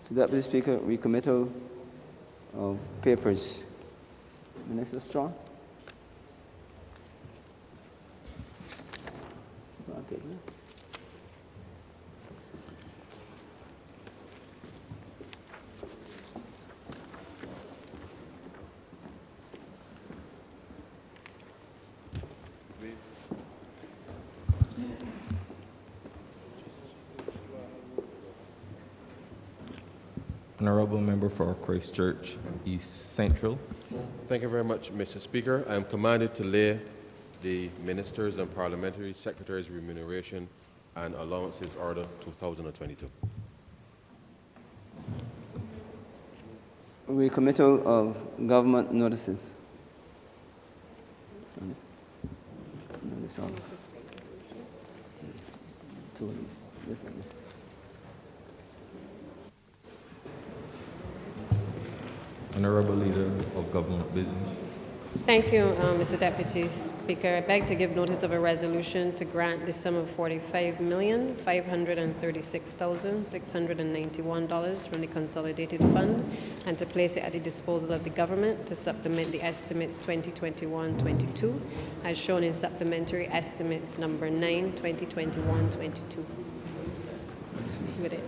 Mr. Deputy Speaker, recommittal of papers. Minister Strong? Honourable Member for Christchurch East Central. Thank you very much, Mr. Speaker. I am commanded to lay the Ministers and Parliamentary Secretaries' Remuneration and Allowances Order 2022. Recommittal of government notices. Honourable Leader of Government Business. Thank you, Mr. Deputy Speaker. I beg to give notice of a resolution to grant the sum of $45,536,691 from the Consolidated Fund and to place it at the disposal of the government to supplement the estimates 2021-22 as shown in supplementary estimates number 9, 2021-22. With it.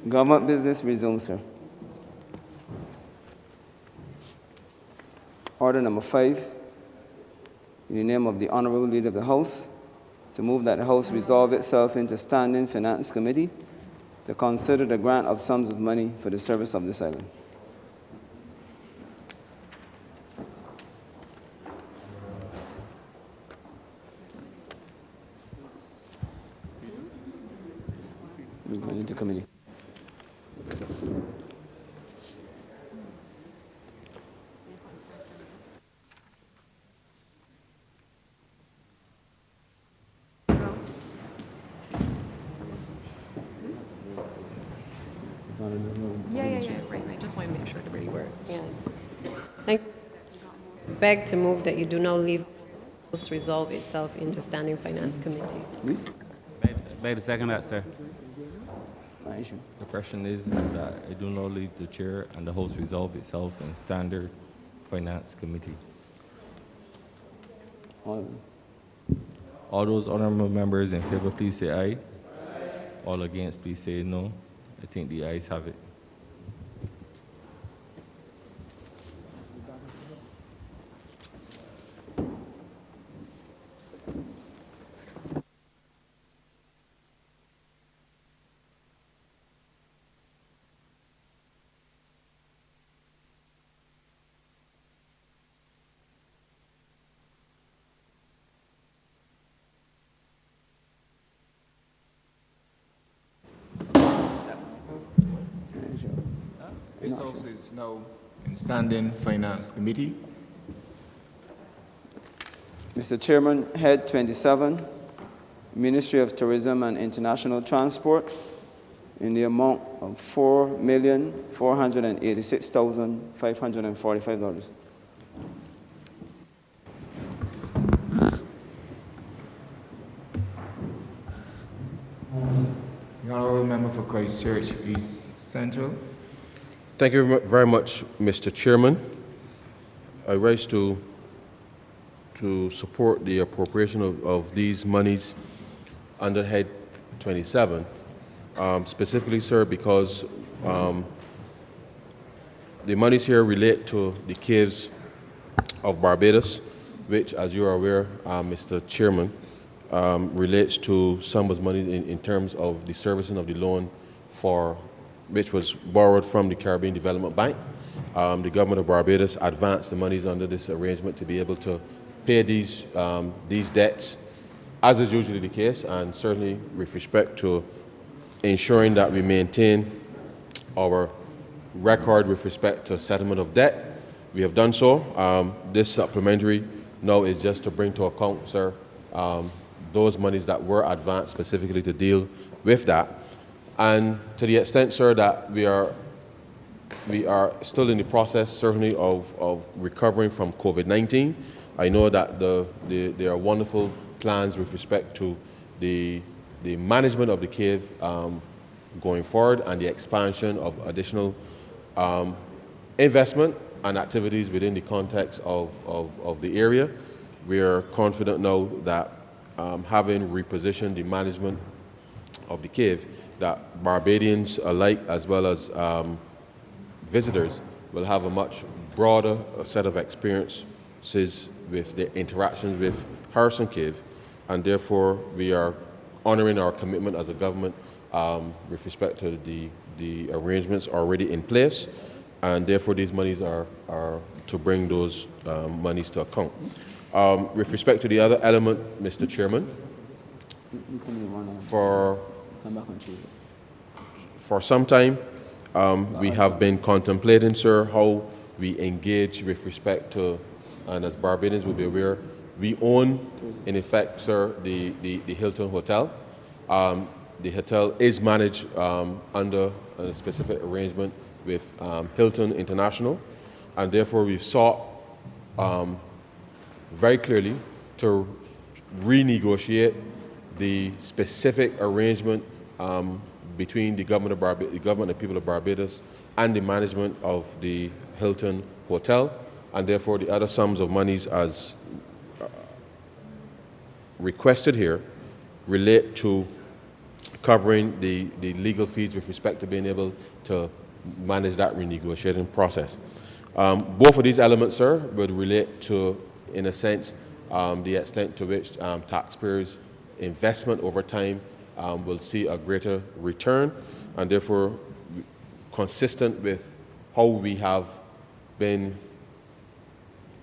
Government business resumed, sir. Order number 5, in the name of the Honourable Leader of the House, to move that the House resolve itself into Standing Finance Committee to consider the grant of sums of money for the service of this island. We're going into committee. Right. Just want to make sure to really work. Yes. Thank you. Beg to move that you do not leave House resolve itself into Standing Finance Committee. Beg to second that, sir. My issue. The question is that I do not leave the chair and the House resolve itself in Standard Finance Committee. All those honourable members in favour, please say aye. All against, please say no. I think the ayes have it. This House is now in Standing Finance Committee. Mr. Chairman, Head 27, Ministry of Tourism and International Transport, in the amount of $4,486,545. The Honourable Member for Christchurch East Central. Thank you very much, Mr. Chairman. I rise to support the appropriation of these monies under Head 27, specifically, sir, because the monies here relate to the caves of Barbados, which, as you are aware, Mr. Chairman, relates to sum of money in terms of the servicing of the loan which was borrowed from the Caribbean Development Bank. The government of Barbados advanced the monies under this arrangement to be able to pay these debts, as is usually the case, and certainly with respect to ensuring that we maintain our record with respect to settlement of debt. We have done so. This supplementary now is just to bring to account, sir, those monies that were advanced specifically to deal with that. And to the extent, sir, that we are still in the process, certainly, of recovering from COVID-19. I know that there are wonderful plans with respect to the management of the cave going forward and the expansion of additional investment and activities within the context of the area. We are confident now that having repositioned the management of the cave, that Barbadians alike as well as visitors will have a much broader set of experiences with their interactions with Harrison Cave, and therefore we are honouring our commitment as a government with respect to the arrangements already in place, and therefore these monies are to bring those monies to account. With respect to the other element, Mr. Chairman, for some time, we have been contemplating, sir, how we engage with respect to, and as Barbadians will be aware, we own, in effect, sir, the Hilton Hotel. The hotel is managed under a specific arrangement with Hilton International, and therefore we've sought very clearly to renegotiate the specific arrangement between the government and people of Barbados and the management of the Hilton Hotel, and therefore the other sums of monies as requested here relate to covering the legal fees with respect to being able to manage that renegotiating process. Both of these elements, sir, would relate to, in a sense, the extent to which taxpayers' investment over time will see a greater return, and therefore consistent with how we have been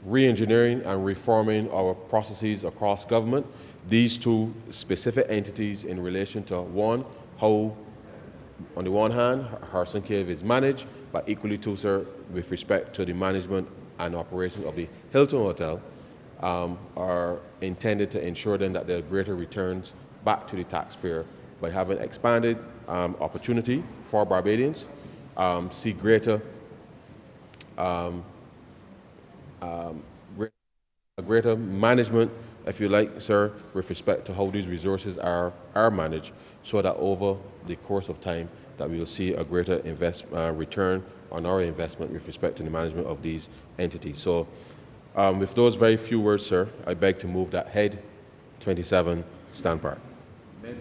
re-engineering and reforming our processes across government. These two specific entities in relation to, one, how, on the one hand, Harrison Cave is managed, but equally too, sir, with respect to the management and operation of the Hilton Hotel, are intended to ensure then that there are greater returns back to the taxpayer by having expanded opportunity for Barbadians, see greater management, if you like, sir, with respect to how these resources are managed, so that over the course of time that we will see a greater return on our investment with respect to the management of these entities. So with those very few words, sir, I beg to move that head 27 stand part.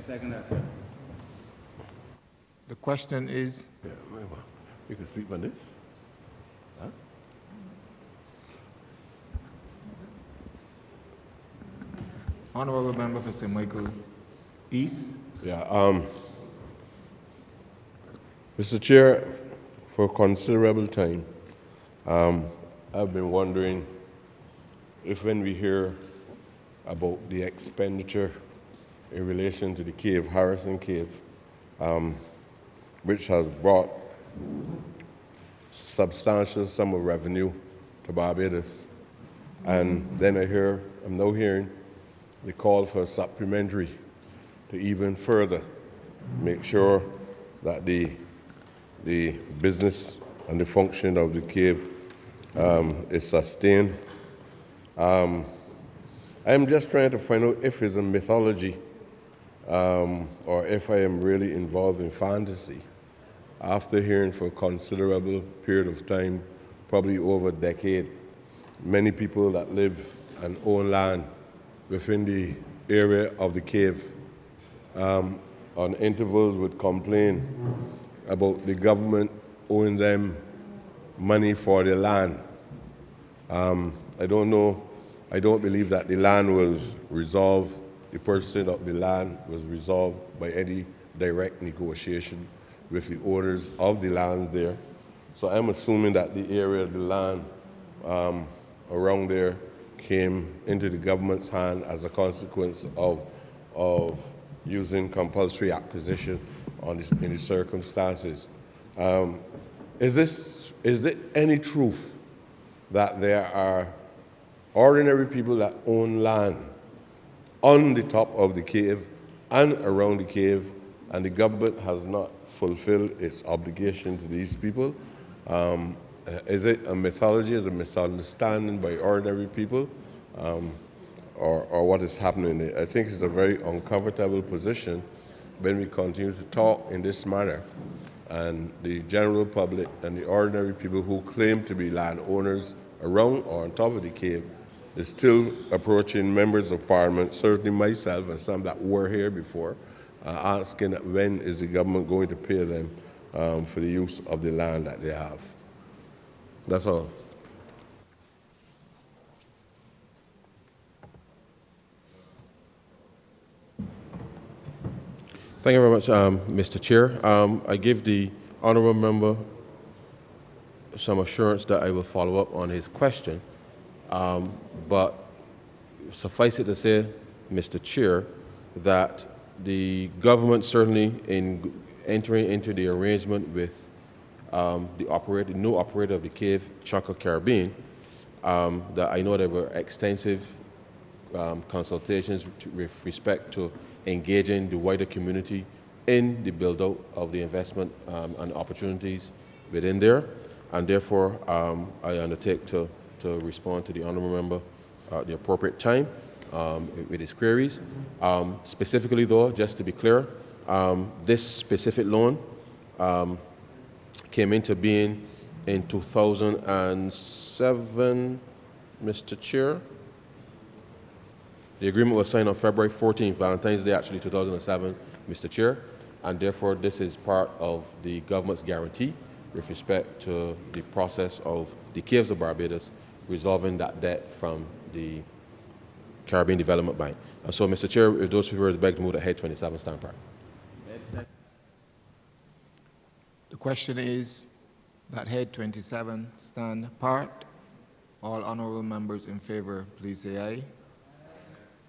Second that, sir. The question is, Yeah, you can speak on this. Huh? Honourable Member for St. Michael East. Yeah, Mr. Chair, for considerable time, I've been wondering if when we hear about the expenditure in relation to the cave, Harrison Cave, which has brought substantial sum of revenue to Barbados, and then I'm now hearing the call for a supplementary to even further make sure that the business and the function of the cave is sustained. I'm just trying to find out if it's a mythology or if I am really involved in fantasy. After hearing for a considerable period of time, probably over a decade, many people that live and own land within the area of the cave on intervals would complain about the government owing them money for their land. I don't know I don't believe that the land was resolved, the purchasing of the land was resolved by any direct negotiation with the owners of the land there. So I'm assuming that the area of the land around there came into the government's hand as a consequence of using compulsory acquisition in the circumstances. Is there any truth that there are ordinary people that own land on the top of the cave and around the cave, and the government has not fulfilled its obligation to these people? Is it a mythology, is it a misunderstanding by ordinary people, or what is happening? I think it's a very uncomfortable position when we continue to talk in this manner, and the general public and the ordinary people who claim to be landowners around or on top of the cave is still approaching members of parliament, certainly myself and some that were here before, asking when is the government going to pay them for the use of the land that they have. That's all. Thank you very much, Mr. Chair. I give the honourable member some assurance that I will follow up on his question, but suffice it to say, Mr. Chair, that the government certainly in entering into the arrangement with the new operator of the cave, Chaka Caribbean, that I know there were extensive consultations with respect to engaging the wider community in the build-out of the investment and opportunities within there, and therefore I undertake to respond to the honourable member at the appropriate time with his queries. Specifically though, just to be clear, this specific loan came into being in 2007, Mr. Chair. The agreement was signed on February 14th, Valentine's Day, actually 2007, Mr. Chair, and therefore this is part of the government's guarantee with respect to the process of the Caves of Barbados resolving that debt from the Caribbean Development Bank. And so, Mr. Chair, if those favors beg to move to Head 27 stand part. The question is that Head 27 stand part. All honourable members in favour, please say aye.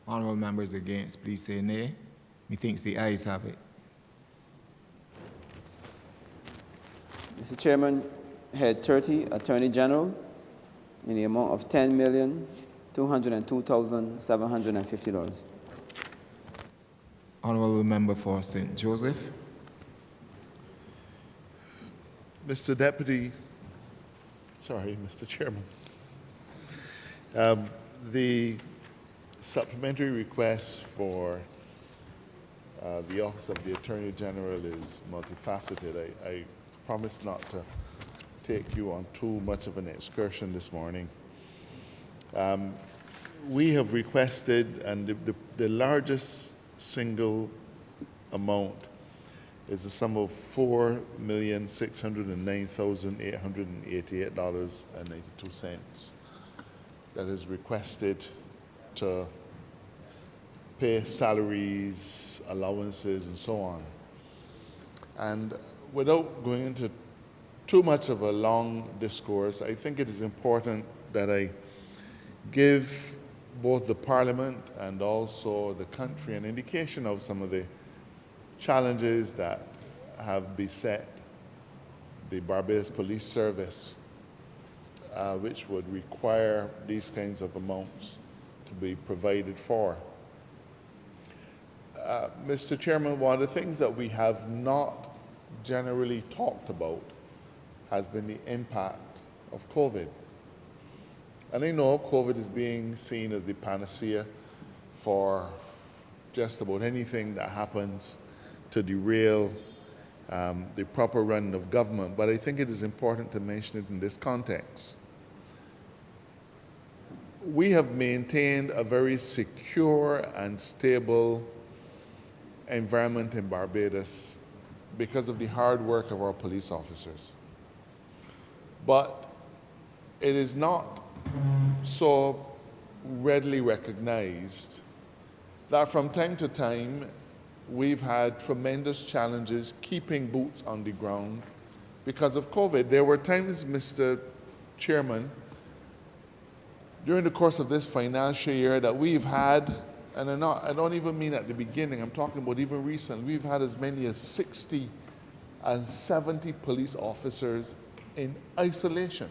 Honourable members against, please say nay. Methinks the ayes have it. Mr. Chairman, Head 30, Attorney General, in the amount of $10,202,750. Honourable member for St. Joseph. Mr. Chairman, the supplementary request for the Office of the Attorney General is multifaceted. I promise not to take you on too much of an excursion this morning. We have requested, and the largest single amount is a sum of $4,609,888.92 that is requested to pay salaries, allowances, and so on. And without going into too much of a long discourse, I think it is important that I give both the Parliament and also the country an indication of some of the challenges that have beset the Barbados Police Service, which would require these kinds of amounts to be provided for. Mr. Chairman, one of the things that we have not generally talked about has been the impact of COVID. And I know COVID is being seen as the panacea for just about anything that happens to derail the proper running of government, but I think it is important to mention it in this context. We have maintained a very secure and stable environment in Barbados because of the hard work of our police officers. But it is not so readily recognized that from time to time we've had tremendous challenges keeping boots on the ground because of COVID. There were times, Mr. Chairman, during the course of this financial year that we've had, and I don't even mean at the beginning, I'm talking about even recent, we've had as many as 60 and 70 police officers in isolation.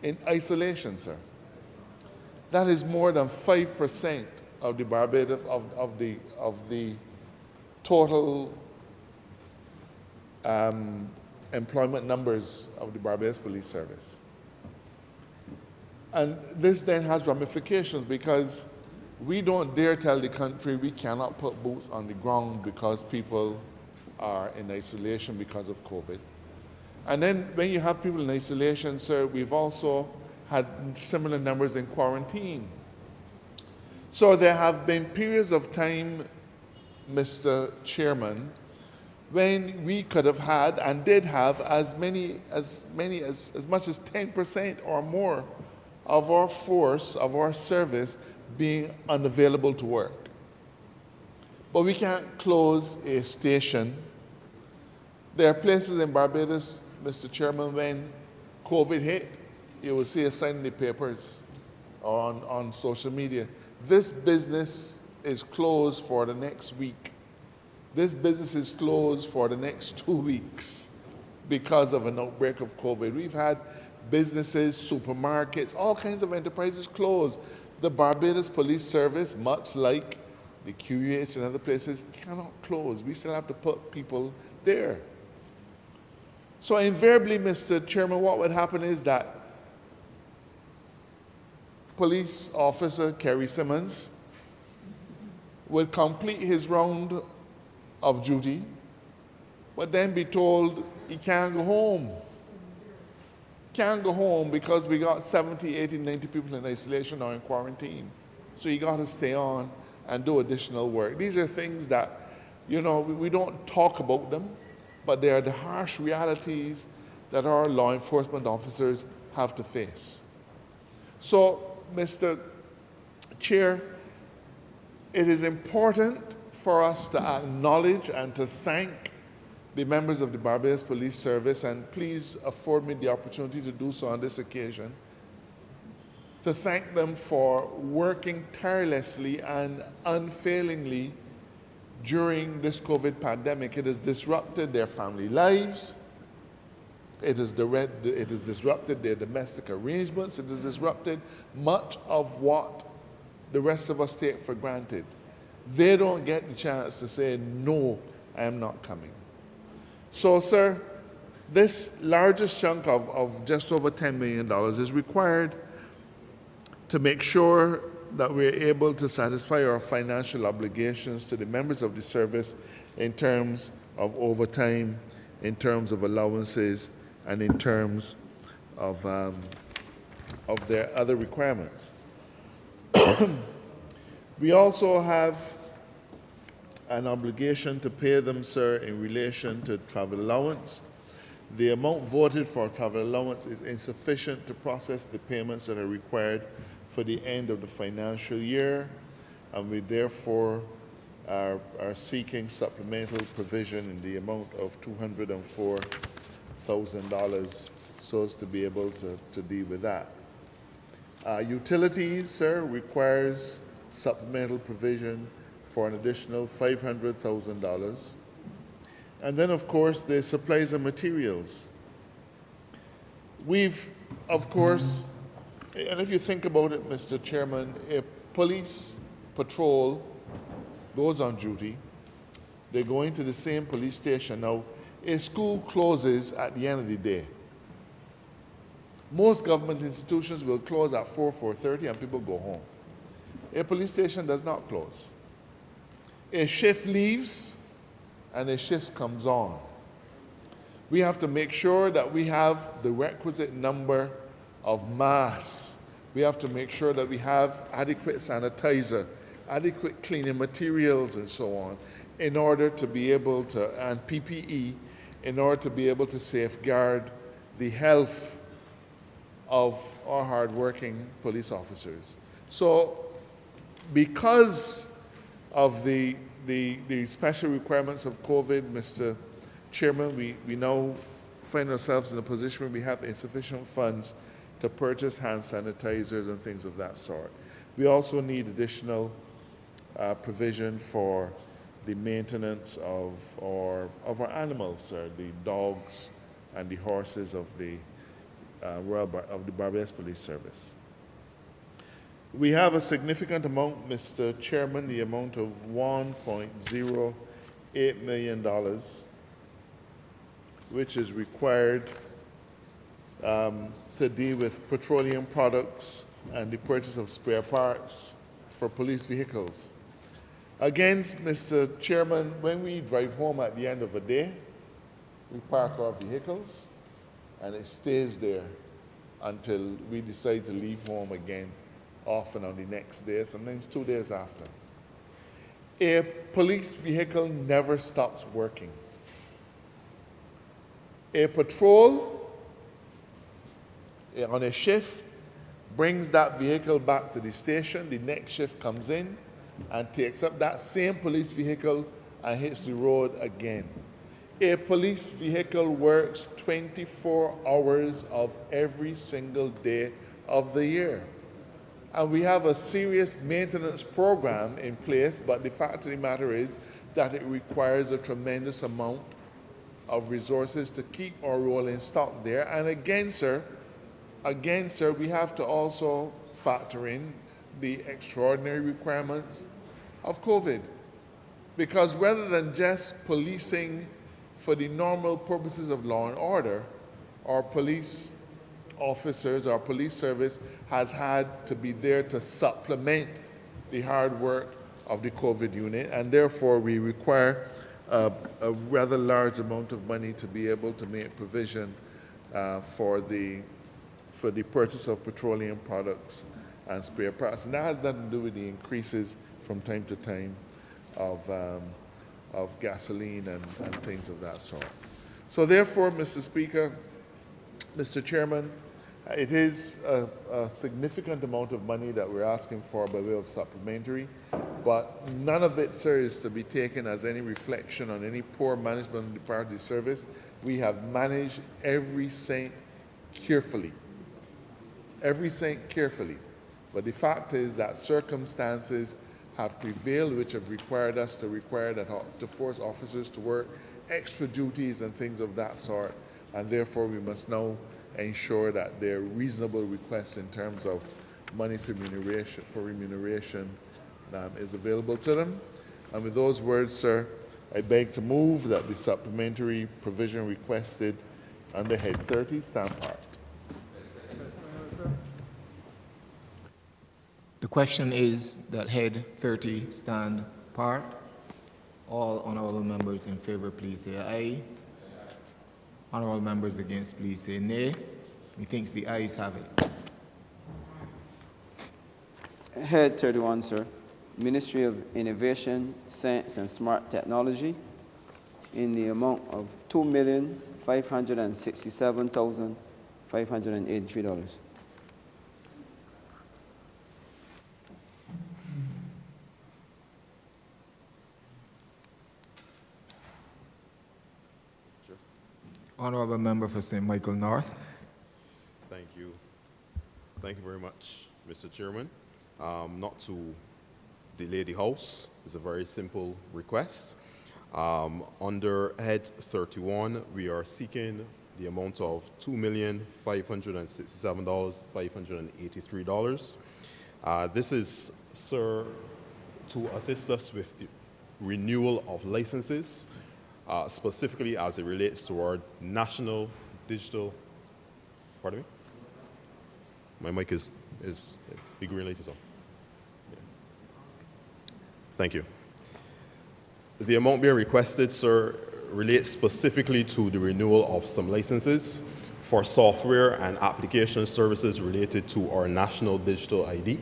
In isolation, sir. That is more than 5% of the Barbados of the total employment numbers of the Barbados Police Service. And this then has ramifications because we don't dare tell the country we cannot put boots on the ground because people are in isolation because of COVID. And then when you have people in isolation, sir, we've also had similar numbers in quarantine. So there have been periods of time, Mr. Chairman, when we could have had and did have as much as 10% or more of our force, of our service, being unavailable to work. But we can't close a station. There are places in Barbados, Mr. Chairman, when COVID hit, you will see a sign in the papers or on social media. This business is closed for the next week. This business is closed for the next 2 weeks because of an outbreak of COVID. We've had businesses, supermarkets, all kinds of enterprises closed. The Barbados Police Service, much like the QUH and other places, cannot close. We still have to put people there. So invariably, Mr. Chairman, what would happen is that police officer Kerry Simmons would complete his round of duty, but then be told he can't go home. Can't go home because we got 70, 80, 90 people in isolation or in quarantine. So you got to stay on and do additional work. These are things that, you know, we don't talk about them, but they are the harsh realities that our law enforcement officers have to face. So, Mr. Chair, it is important for us to acknowledge and to thank the members of the Barbados Police Service, and please afford me the opportunity to do so on this occasion, to thank them for working tirelessly and unfailingly during this COVID pandemic. It has disrupted their family lives. It has disrupted their domestic arrangements. It has disrupted much of what the rest of us take for granted. They don't get the chance to say, no, I am not coming. So, sir, this largest chunk of just over $10 million is required to make sure that we're able to satisfy our financial obligations to the members of the service in terms of overtime, in terms of allowances, and in terms of their other requirements. We also have an obligation to pay them, sir, in relation to travel allowance. The amount voted for travel allowance is insufficient to process the payments that are required for the end of the financial year, and we therefore are seeking supplemental provision in the amount of $204,000 so as to be able to deal with that. Utilities, sir, requires supplemental provision for an additional $500,000. And then, of course, the supplies and materials. We've, of course, and if you think about it, Mr. Chairman, a police patrol goes on duty, they go into the same police station. Now, a school closes at the end of the day. Most government institutions will close at 4:30 and people go home. A police station does not close. A shift leaves and a shift comes on. We have to make sure that we have the requisite number of masks. We have to make sure that we have adequate sanitizer, adequate cleaning materials and so on, in order to be able to, and PPE, in order to be able to safeguard the health of our hardworking police officers. So because of the special requirements of COVID, Mr. Chairman, we now find ourselves in a position where we have insufficient funds to purchase hand sanitizers and things of that sort. We also need additional provision for the maintenance of our animals, the dogs and the horses of the Barbados Police Service. We have a significant amount, Mr. Chairman, the amount of $1.08 million, which is required to deal with petroleum products and the purchase of spare parts for police vehicles. Again, Mr. Chairman, when we drive home at the end of the day, we park our vehicles and it stays there until we decide to leave home again, often on the next day, sometimes 2 days after. A police vehicle never stops working. A patrol on a shift brings that vehicle back to the station, the next shift comes in and takes up that same police vehicle and hits the road again. A police vehicle works 24 hours of every single day of the year. And we have a serious maintenance program in place, but the fact of the matter is that it requires a tremendous amount of resources to keep our rolling stock there. And again, sir, we have to also factor in the extraordinary requirements of COVID. Because rather than just policing for the normal purposes of law and order, our police officers, our police service has had to be there to supplement the hard work of the COVID unit, and therefore we require a rather large amount of money to be able to make provision for the purchase of petroleum products and spare parts. And that has nothing to do with the increases from time to time of gasoline and things of that sort. So therefore, Mr. Speaker, Mr. Chairman, it is a significant amount of money that we're asking for by way of supplementary, but none of it, sir, is to be taken as any reflection on any poor management on the part of the service. We have managed every cent carefully. Every cent carefully. But the fact is that circumstances have prevailed which have required us to force officers to work extra duties and things of that sort, and therefore we must now ensure that there are reasonable requests in terms of money for remuneration is available to them. And with those words, sir, I beg to move that the supplementary provision requested under Head 30 stand part. The question is that Head 30 stand part. All honourable members in favour, please say aye. Honourable members against, please say nay. Methinks the ayes have it. Head 31, sir. Ministry of Innovation, Science and Smart Technology in the amount of $2,567,583. Honourable member for St. Michael North. Thank you. Thank you very much, Mr. Chairman. Not to delay the House, it's a very simple request. Under Head 31, we are seeking the amount of $2,567,583. This is, sir, to assist us with the renewal of licenses, specifically as it relates to our national digital, pardon me? My mic is be green light is on. Yeah. Thank you. The amount being requested, sir, relates specifically to the renewal of some licenses for software and application services related to our national digital ID.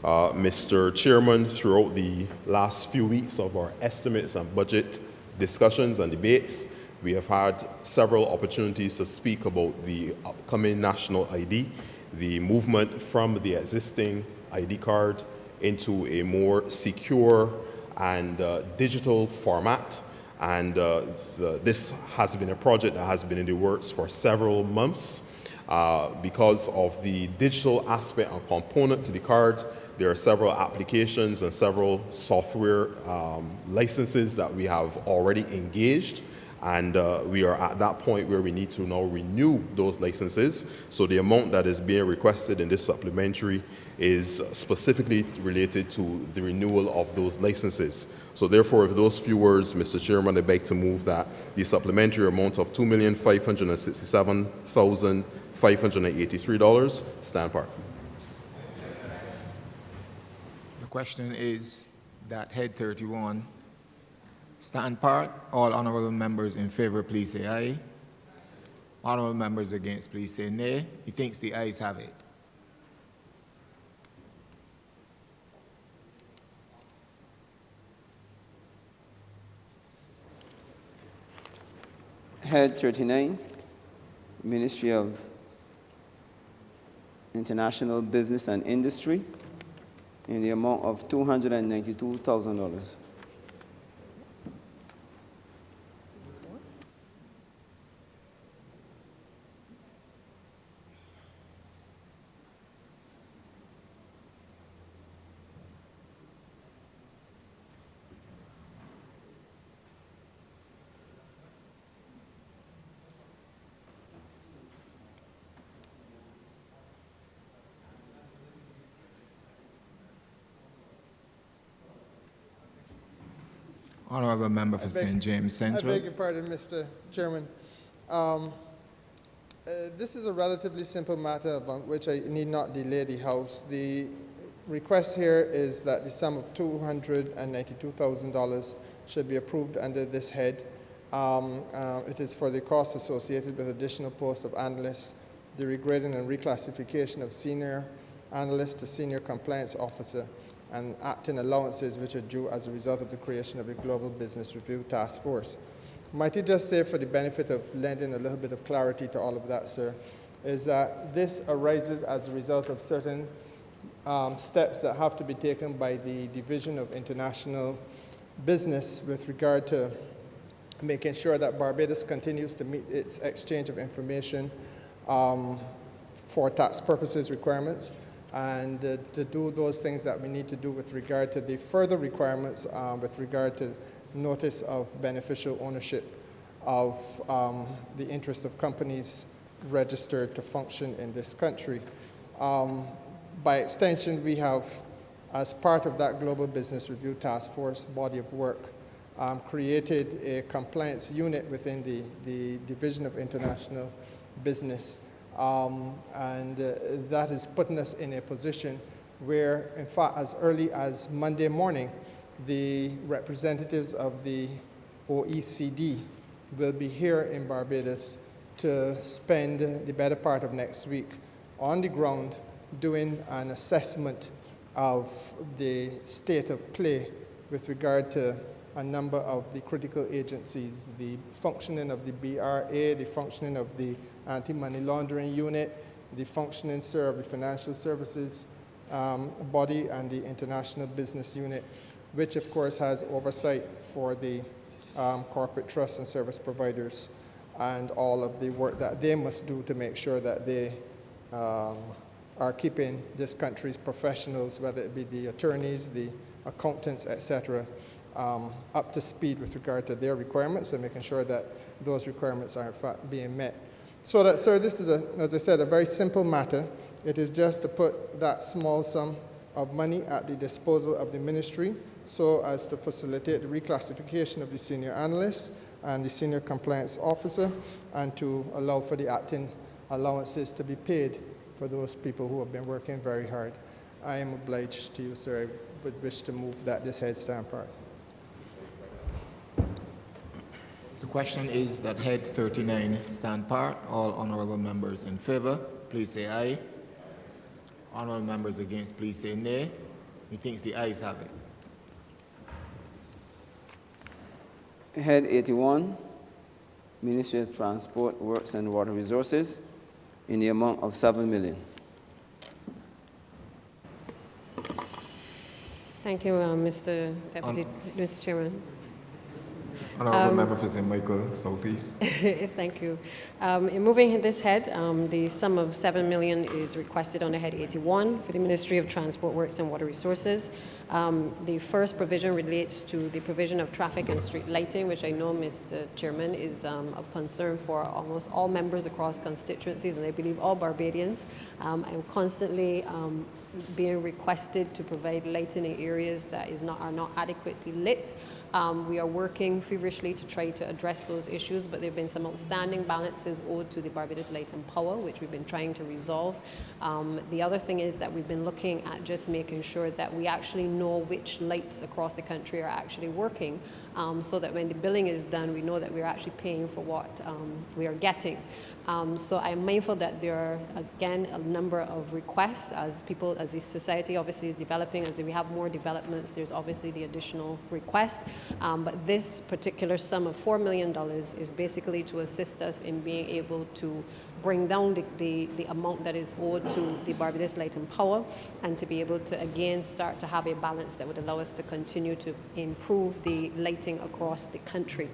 Mr. Chairman, throughout the last few weeks of our estimates and budget discussions and debates, we have had several opportunities to speak about the upcoming national ID the movement from the existing ID card into a more secure and digital format. And this has been a project that has been in the works for several months. Because of the digital aspect and component to the card, there are several applications and several software licenses that we have already engaged. And we are at that point where we need to now renew those licenses. So the amount that is being requested in this supplementary is specifically related to the renewal of those licenses. So therefore, with those few words, Mr. Chairman, I beg to move that the supplementary amount of $2,567,583 stand part. The question is that head 31 stand part. All honorable members in favor, please say aye. Honorable members against, please say nay. He thinks the ayes have it. Head 39, Ministry of International Business and Industry, in the amount of $292,000. Honorable member for St. James Central. I beg your pardon, Mr. Chairman. This is a relatively simple matter about which I need not delay the House. The request here is that the sum of $292,000 should be approved under this head. It is for the costs associated with additional posts of analysts, the regrading and reclassification of senior analyst to senior compliance officer, and acting allowances which are due as a result of the creation of a Global Business Review Task Force. Might I just say, for the benefit of lending a little bit of clarity to all of that, sir, is that this arises as a result of certain steps that have to be taken by the Division of International Business with regard to making sure that Barbados continues to meet its exchange of information for tax purposes requirements, and to do those things that we need to do with regard to the further requirements with regard to notice of beneficial ownership of the interest of companies registered to function in this country. By extension, we have, as part of that Global Business Review Task Force body of work, created a compliance unit within the Division of International Business. That is putting us in a position where, in fact, as early as Monday morning, the representatives of the OECD will be here in Barbados to spend the better part of next week on the ground doing an assessment of the state of play with regard to a number of the critical agencies, the functioning of the BRA, the functioning of the anti-money laundering unit, the functioning, sir, of the financial services body, and the international business unit, which of course has oversight for the corporate trust and service providers and all of the work that they must do to make sure that they are keeping this country's professionals, whether it be the attorneys, the accountants, etc., up to speed with regard to their requirements and making sure that those requirements are in fact being met. So that, sir, this is, as I said, a very simple matter. It is just to put that small sum of money at the disposal of the ministry so as to facilitate the reclassification of the senior analyst and the senior compliance officer, and to allow for the acting allowances to be paid for those people who have been working very hard. I am obliged to you, sir. I would wish to move that this head stand part. The question is that head 39 stand part. All honorable members in favor, please say aye. Honorable members against, please say nay. He thinks the ayes have it. Head 81, Ministry of Transport, Works and Water Resources, in the amount of $7 million. Thank you, Mr. Deputy, Mr. Chairman. Honourable Member for St. Michael, Southeast. Thank you. In moving this head, the sum of $7 million is requested under Head 81 for the Ministry of Transport Works and Water Resources. The first provision relates to the provision of traffic and street lighting, which I know, Mr. Chairman, is of concern for almost all members across constituencies, and I believe all Barbadians. I'm constantly being requested to provide lighting in areas that are not adequately lit. We are working feverishly to try to address those issues, but there have been some outstanding balances owed to the Barbados Light and Power, which we've been trying to resolve. The other thing is that we've been looking at just making sure that we actually know which lights across the country are actually working, so that when the billing is done, we know that we're actually paying for what we are getting. So I'm mindful that there are, again, a number of requests as the society obviously is developing, as we have more developments, there's obviously the additional requests. But this particular sum of $4 million is basically to assist us in being able to bring down the amount that is owed to the Barbados Light and Power, and to be able to, again, start to have a balance that would allow us to continue to improve the lighting across the country.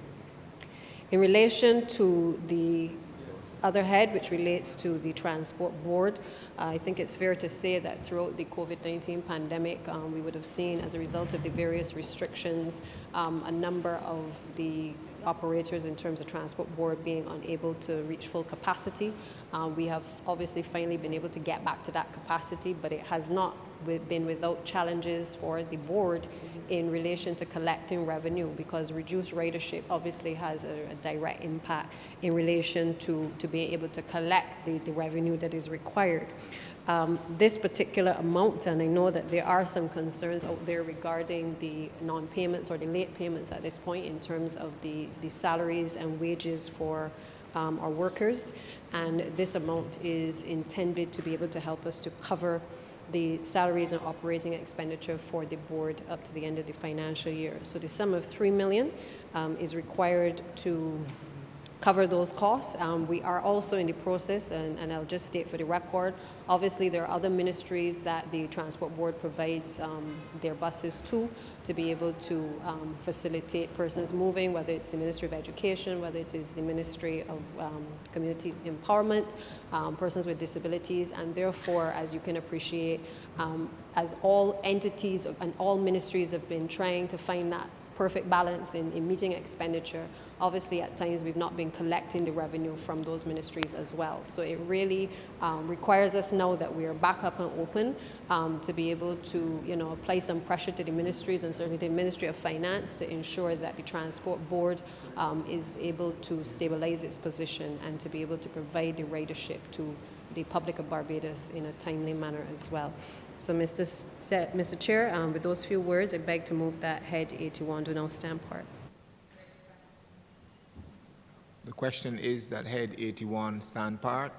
In relation to the other head, which relates to the Transport Board, I think it's fair to say that throughout the COVID-19 pandemic, we would have seen, as a result of the various restrictions, a number of the operators in terms of Transport Board being unable to reach full capacity. We have obviously finally been able to get back to that capacity, but it has not been without challenges for the board in relation to collecting revenue, because reduced ridership obviously has a direct impact in relation to being able to collect the revenue that is required. This particular amount, and I know that there are some concerns out there regarding the non-payments or the late payments at this point in terms of the salaries and wages for our workers, and this amount is intended to be able to help us to cover the salaries and operating expenditure for the board up to the end of the financial year. So the sum of $3 million is required to cover those costs. We are also in the process, and I'll just state for the record, obviously there are other ministries that the Transport Board provides their buses to be able to facilitate persons moving, whether it's the Ministry of Education, whether it is the Ministry of Community Empowerment, persons with disabilities, and therefore, as you can appreciate, as all entities and all ministries have been trying to find that perfect balance in meeting expenditure, obviously at times we've not been collecting the revenue from those ministries as well. So it really requires us now that we are back up and open to be able to, apply some pressure to the ministries, and certainly the Ministry of Finance, to ensure that the Transport Board is able to stabilize its position and to be able to provide the ridership to the public of Barbados in a timely manner as well. So, Mr. Chair, with those few words, I beg to move that Head 81 do now stand part. The question is that Head 81 stand part.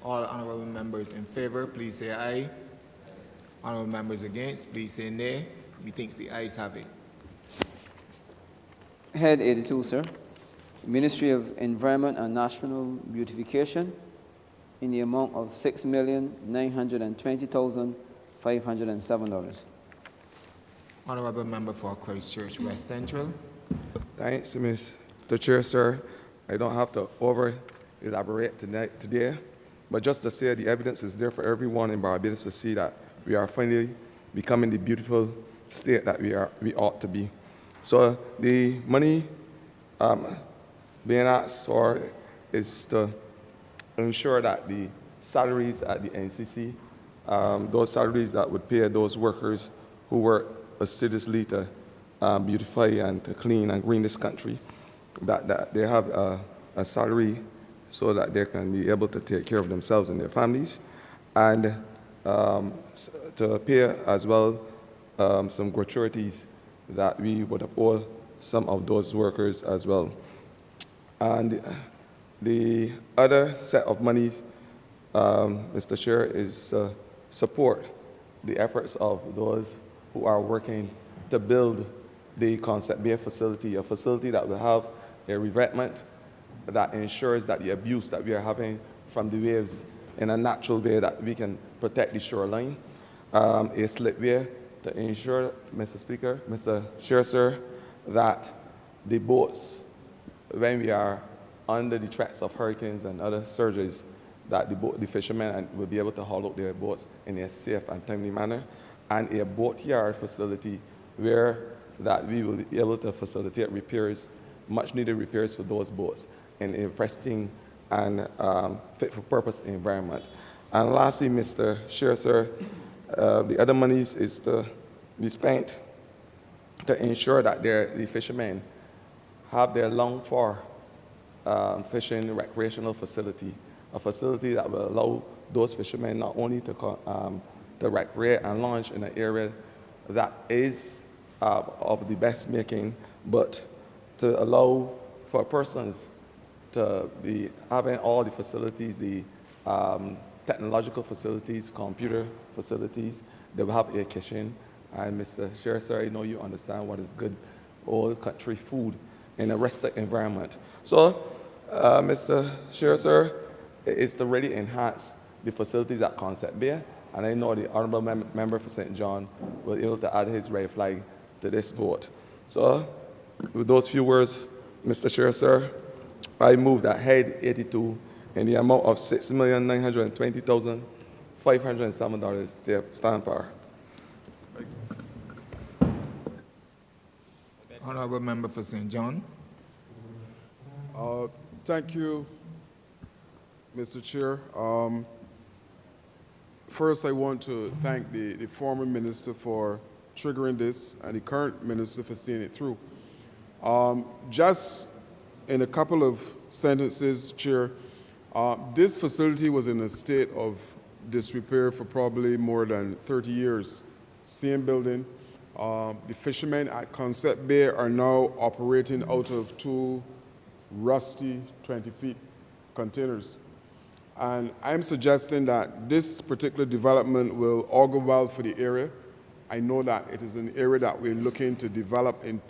All honourable members in favour, please say aye. Honourable members against, please say nay. Methinks the ayes have it. Head 82, sir. Ministry of Environment and National Beautification, in the amount of $6,920,507. Honourable member for Christchurch West Central. Thanks, Mr. Chair, sir. I don't have to over-elaborate today, but just to say the evidence is there for everyone in Barbados to see that we are finally becoming the beautiful state that we ought to be. So the money being asked for is to ensure that the salaries at the NCC, those salaries that would pay those workers who work assiduously to beautify and to clean and green this country, that they have a salary so that they can be able to take care of themselves and their families, and to pay as well some gratuities that we would have owed some of those workers as well. And the other set of monies, Mr. Chair, is support the efforts of those who are working to build the Concept Bay facility, a facility that will have a revetment that ensures that the abuse that we are having from the waves in a natural way, that we can protect the shoreline. a slipway to ensure, Mr. Speaker, Mr. Chair, sir, that the boats, when we are under the threats of hurricanes and other surges, that the fishermen will be able to haul out their boats in a safe and timely manner, and a boat yard facility where that we will be able to facilitate repairs, much needed repairs for those boats in a pristine and fit for purpose environment. And lastly, Mr. Chair, sir, the other monies is to be spent to ensure that the fishermen have their longed for fishing recreational facility, a facility that will allow those fishermen not only to recreate and launch in an area that is of the best making, but to allow for persons to be having all the facilities, the technological facilities, computer facilities. They will have air kitchen. And Mr. Chair, sir, I know you understand what is good old country food in a rustic environment. So, Mr. Chair, sir, it is to really enhance the facilities at Concept Bay. And I know the Honourable Member for St. John will be able to add his red flag to this vote. So, with those few words, Mr. Chair, sir, I move that Head 82 in the amount of $6,920,507 stand par. Honourable Member for St. John. Thank you, Mr. Chair. First, I want to thank the former minister for triggering this and the current minister for seeing it through. Just in a couple of sentences, Chair, this facility was in a state of disrepair for probably more than 30 years. Same building. The fishermen at Concept Bay are now operating out of two rusty 20-feet containers. And I'm suggesting that this particular development will augur well for the area. I know that it is an area that we're looking to develop in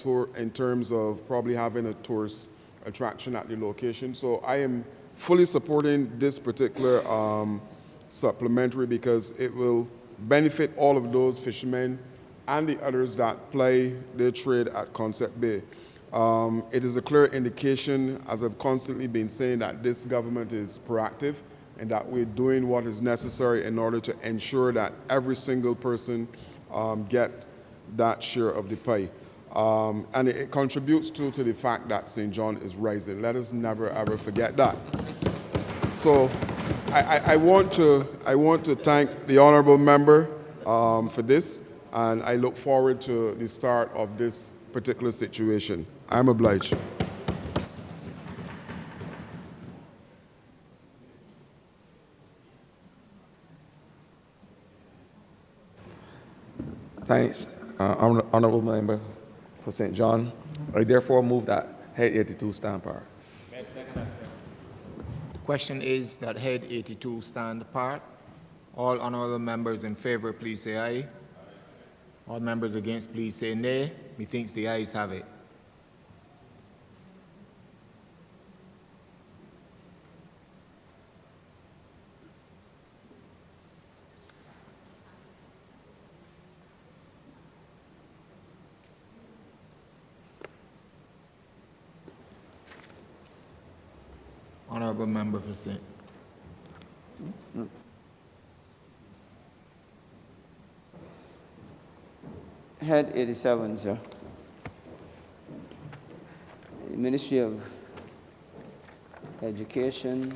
terms of probably having a tourist attraction at the location. So I am fully supporting this particular supplementary because it will benefit all of those fishermen and the others that ply their trade at Concept Bay. It is a clear indication, as I've constantly been saying, that this government is proactive and that we're doing what is necessary in order to ensure that every single person get that share of the pie. And it contributes to the fact that St. John is rising. Let us never, ever forget that. So I want to thank the Honourable Member for this, and I look forward to the start of this particular situation. I'm obliged. Thanks, Honourable Member for St. John. I therefore move that Head 82 stand par. The question is that Head 82 stand apart. All honourable members in favour, please say aye. All members against, please say nay. Methinks the ayes have it. Honourable Member for St. Head 87, sir. The Ministry of Education.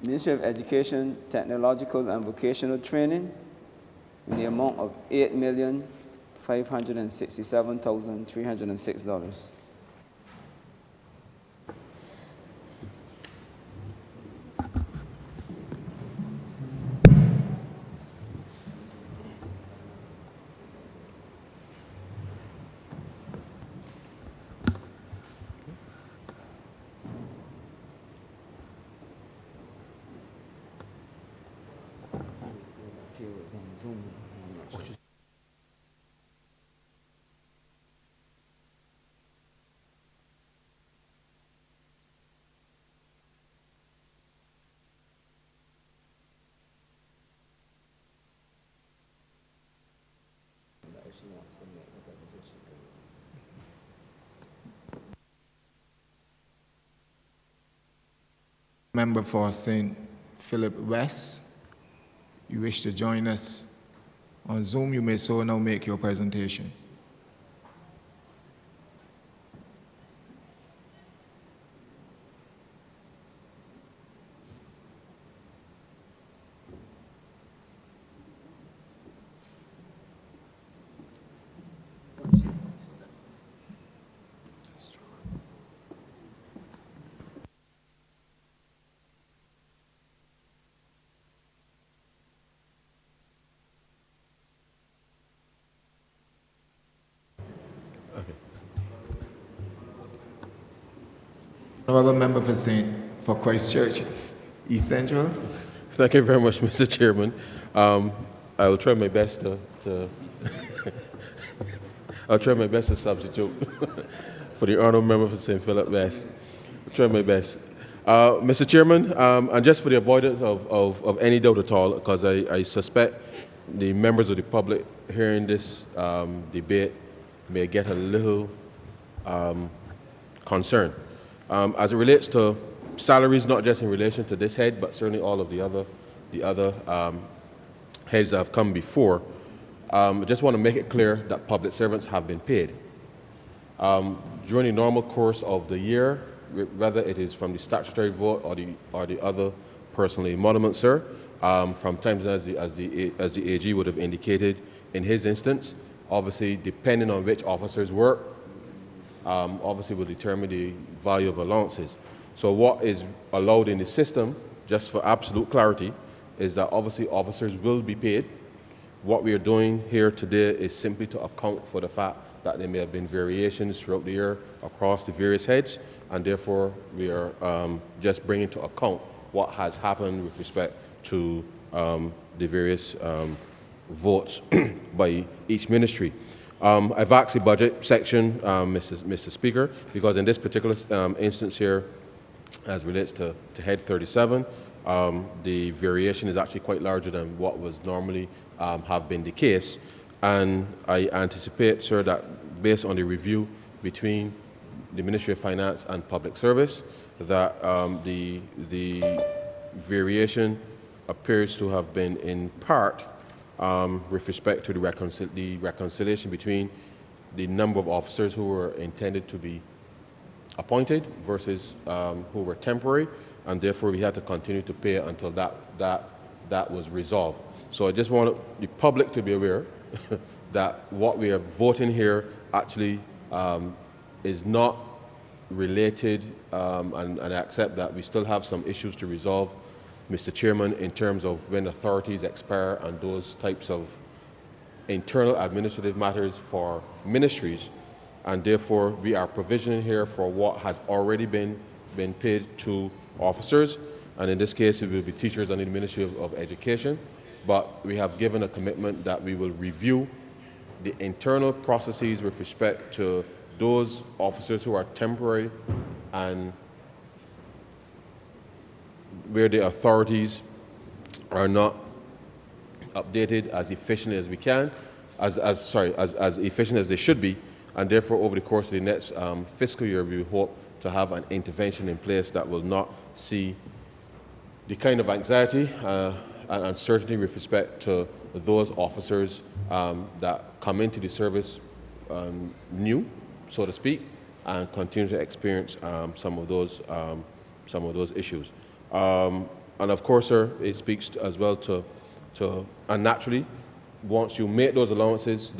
Ministry of Education, Technological and Vocational Training in the amount of $8,567,306. Member for St. Philip West, you wish to join us on Zoom, you may so now make your presentation. Honourable member for Christchurch East Central. Thank you very much, Mr. Chairman. I will try my best to I'll try my best to substitute for the honourable member for St. Philip West. I'll try my best. Mr. Chairman, and just for the avoidance of any doubt at all, because I suspect the members of the public hearing this debate may get a little concerned. As it relates to salaries, not just in relation to this head, but certainly all of the other heads that have come before, I just want to make it clear that public servants have been paid. During the normal course of the year, whether it is from the statutory vote or the other personal emolument, sir, from time to time, as the AG would have indicated in his instance, obviously depending on which officers work, obviously will determine the value of allowances. So what is allowed in the system, just for absolute clarity, is that obviously officers will be paid. What we are doing here today is simply to account for the fact that there may have been variations throughout the year across the various heads, and therefore we are just bringing to account what has happened with respect to the various votes by each ministry. I've asked the budget section, Mr. Speaker, because in this particular instance here, as relates to Head 37, the variation is actually quite larger than what was normally have been the case. And I anticipate, sir, that based on the review between the Ministry of Finance and Public Service, that the variation appears to have been in part with respect to the reconciliation between the number of officers who were intended to be appointed versus who were temporary, and therefore we had to continue to pay until that was resolved. So I just want the public to be aware that what we are voting here actually is not related, and I accept that we still have some issues to resolve, Mr. Chairman, in terms of when authorities expire and those types of internal administrative matters for ministries, and therefore we are provisioning here for what has already been paid to officers, and in this case it will be teachers under the Ministry of Education, but we have given a commitment that we will review the internal processes with respect to those officers who are temporary and where the authorities are not updated as efficiently as we can, as efficient as they should be, and therefore over the course of the next fiscal year we hope to have an intervention in place that will not see the kind of anxiety and uncertainty with respect to those officers that come into the service new, so to speak, and continue to experience some of those issues. And of course, sir, it speaks as well to and naturally, once you make those allowances,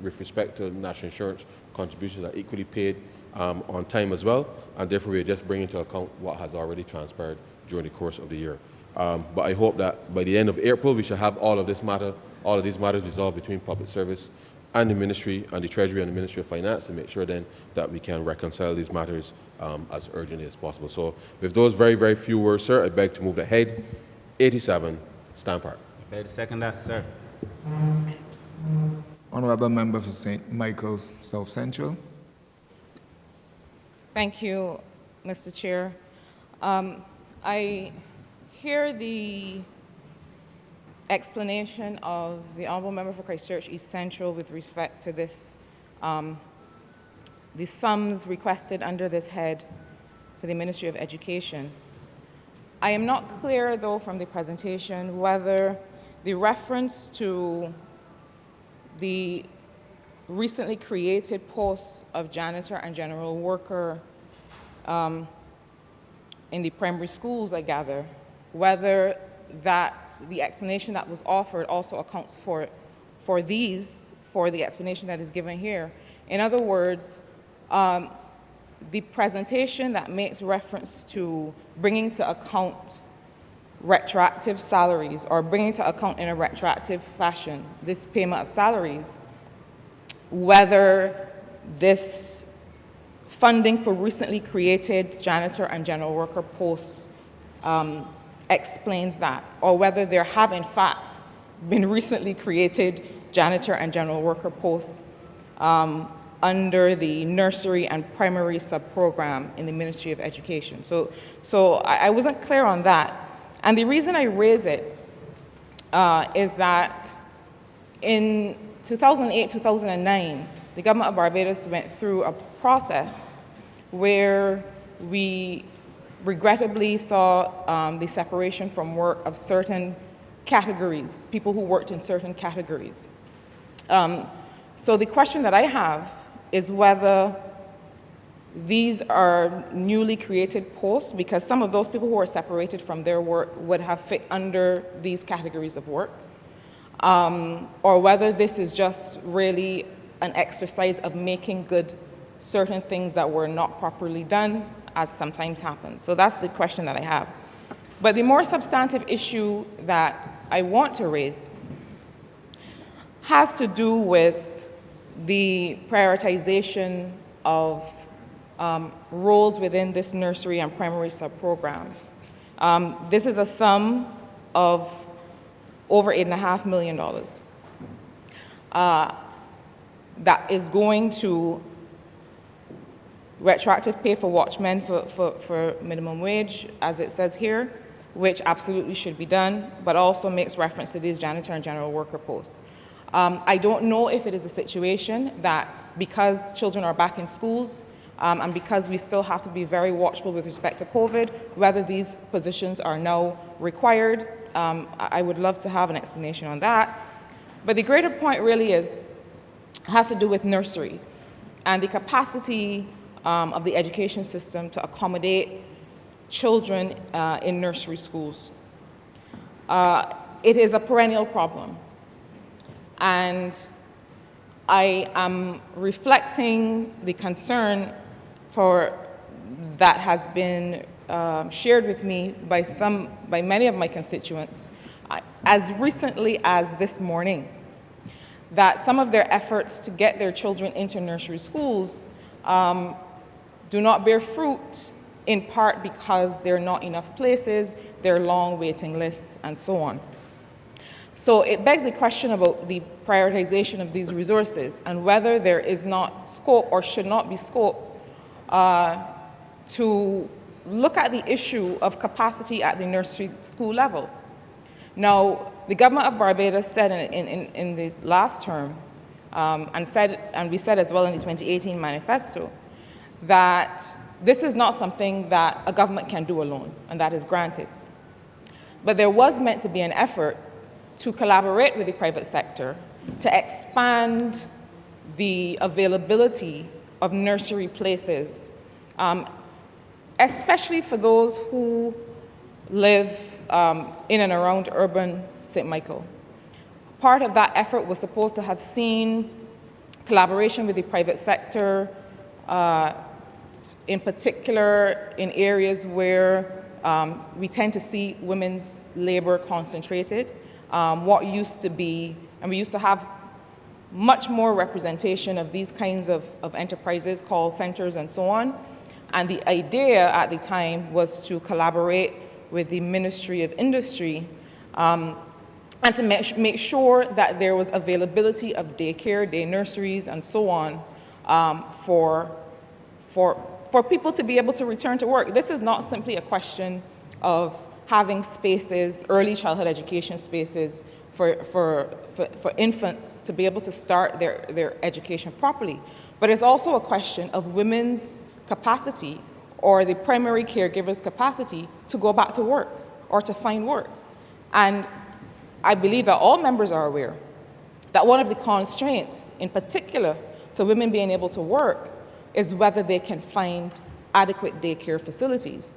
with respect to national insurance contributions are equally paid on time as well, and therefore we are just bringing into account what has already transpired during the course of the year. But I hope that by the end of April, we shall have all of these matters resolved between Public Service and the Ministry and the Treasury and the Ministry of Finance to make sure then that we can reconcile these matters as urgently as possible. So with those very, very few words, sir, I beg to move the Head 87, Stand Part. I beg to second that, sir. Honourable member for St. Michael's South Central. Thank you, Mr. Chair. I hear the explanation of the Honourable Member for Christchurch East Central with respect to this, the sums requested under this head for the Ministry of Education. I am not clear, though, from the presentation whether the reference to the recently created posts of janitor and general worker in the primary schools, I gather, whether that the explanation that was offered also accounts for the explanation that is given here. In other words, the presentation that makes reference to bringing to account retroactive salaries or bringing to account in a retroactive fashion this payment of salaries, whether this funding for recently created janitor and general worker posts explains that, or whether there have in fact been recently created janitor and general worker posts under the nursery and primary sub-program in the Ministry of Education. So I wasn't clear on that. And the reason I raise it is that in 2008, 2009, the government of Barbados went through a process where we regrettably saw the separation from work of certain categories, people who worked in certain categories. So the question that I have is whether these are newly created posts, because some of those people who are separated from their work would have fit under these categories of work, or whether this is just really an exercise of making good certain things that were not properly done, as sometimes happens. So that's the question that I have. But the more substantive issue that I want to raise has to do with the prioritization of roles within this nursery and primary sub-program. This is a sum of over $8.5 million that is going to retroactive pay for watchmen for minimum wage, as it says here, which absolutely should be done, but also makes reference to these janitor and general worker posts. I don't know if it is a situation that because children are back in schools and because we still have to be very watchful with respect to COVID, whether these positions are now required. I would love to have an explanation on that. But the greater point really has to do with nursery and the capacity of the education system to accommodate children in nursery schools. It is a perennial problem. And I am reflecting the concern that has been shared with me by many of my constituents as recently as this morning, that some of their efforts to get their children into nursery schools do not bear fruit, in part because there are not enough places, there are long waiting lists, and so on. So it begs the question about the prioritization of these resources and whether there is not scope or should not be scope to look at the issue of capacity at the nursery school level. Now, the government of Barbados said in the last term, and we said as well in the 2018 manifesto, that this is not something that a government can do alone, and that is granted. But there was meant to be an effort to collaborate with the private sector to expand the availability of nursery places, especially for those who live in and around urban St. Michael. Part of that effort was supposed to have seen collaboration with the private sector, in particular in areas where we tend to see women's labor concentrated. What used to be, and we used to have much more representation of these kinds of enterprises, call centers and so on. And the idea at the time was to collaborate with the Ministry of Industry and to make sure that there was availability of daycare, day nurseries, and so on for people to be able to return to work. This is not simply a question of having spaces, early childhood education spaces for infants to be able to start their education properly. But it's also a question of women's capacity or the primary caregiver's capacity to go back to work or to find work. And I believe that all members are aware that one of the constraints, in particular to women being able to work, is whether they can find adequate daycare facilities.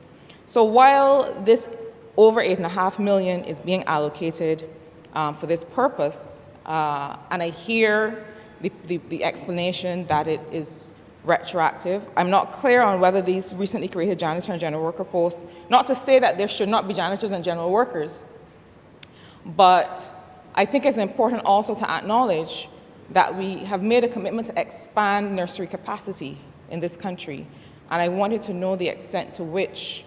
So while this over $8.5 million is being allocated for this purpose, and I hear the explanation that it is retroactive, I'm not clear on whether these recently created janitor and general worker posts, not to say that there should not be janitors and general workers, but I think it's important also to acknowledge that we have made a commitment to expand nursery capacity in this country. And I wanted to know the extent to which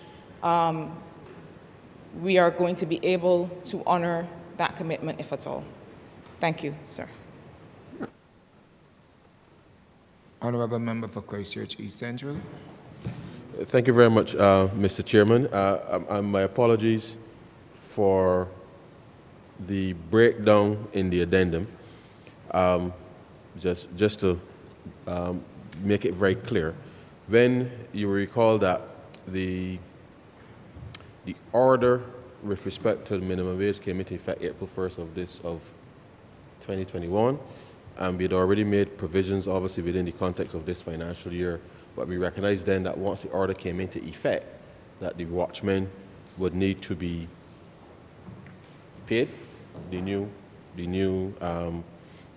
we are going to be able to honor that commitment, if at all. Thank you, sir. Honourable Member for Christchurch East Central. Thank you very much, Mr. Chairman. My apologies for the breakdown in the addendum. Just to make it very clear, when you recall that the order with respect to the minimum wage came into effect April 1st of 2021, and we had already made provisions, obviously, within the context of this financial year, but we recognized then that once the order came into effect, that the watchmen would need to be paid the new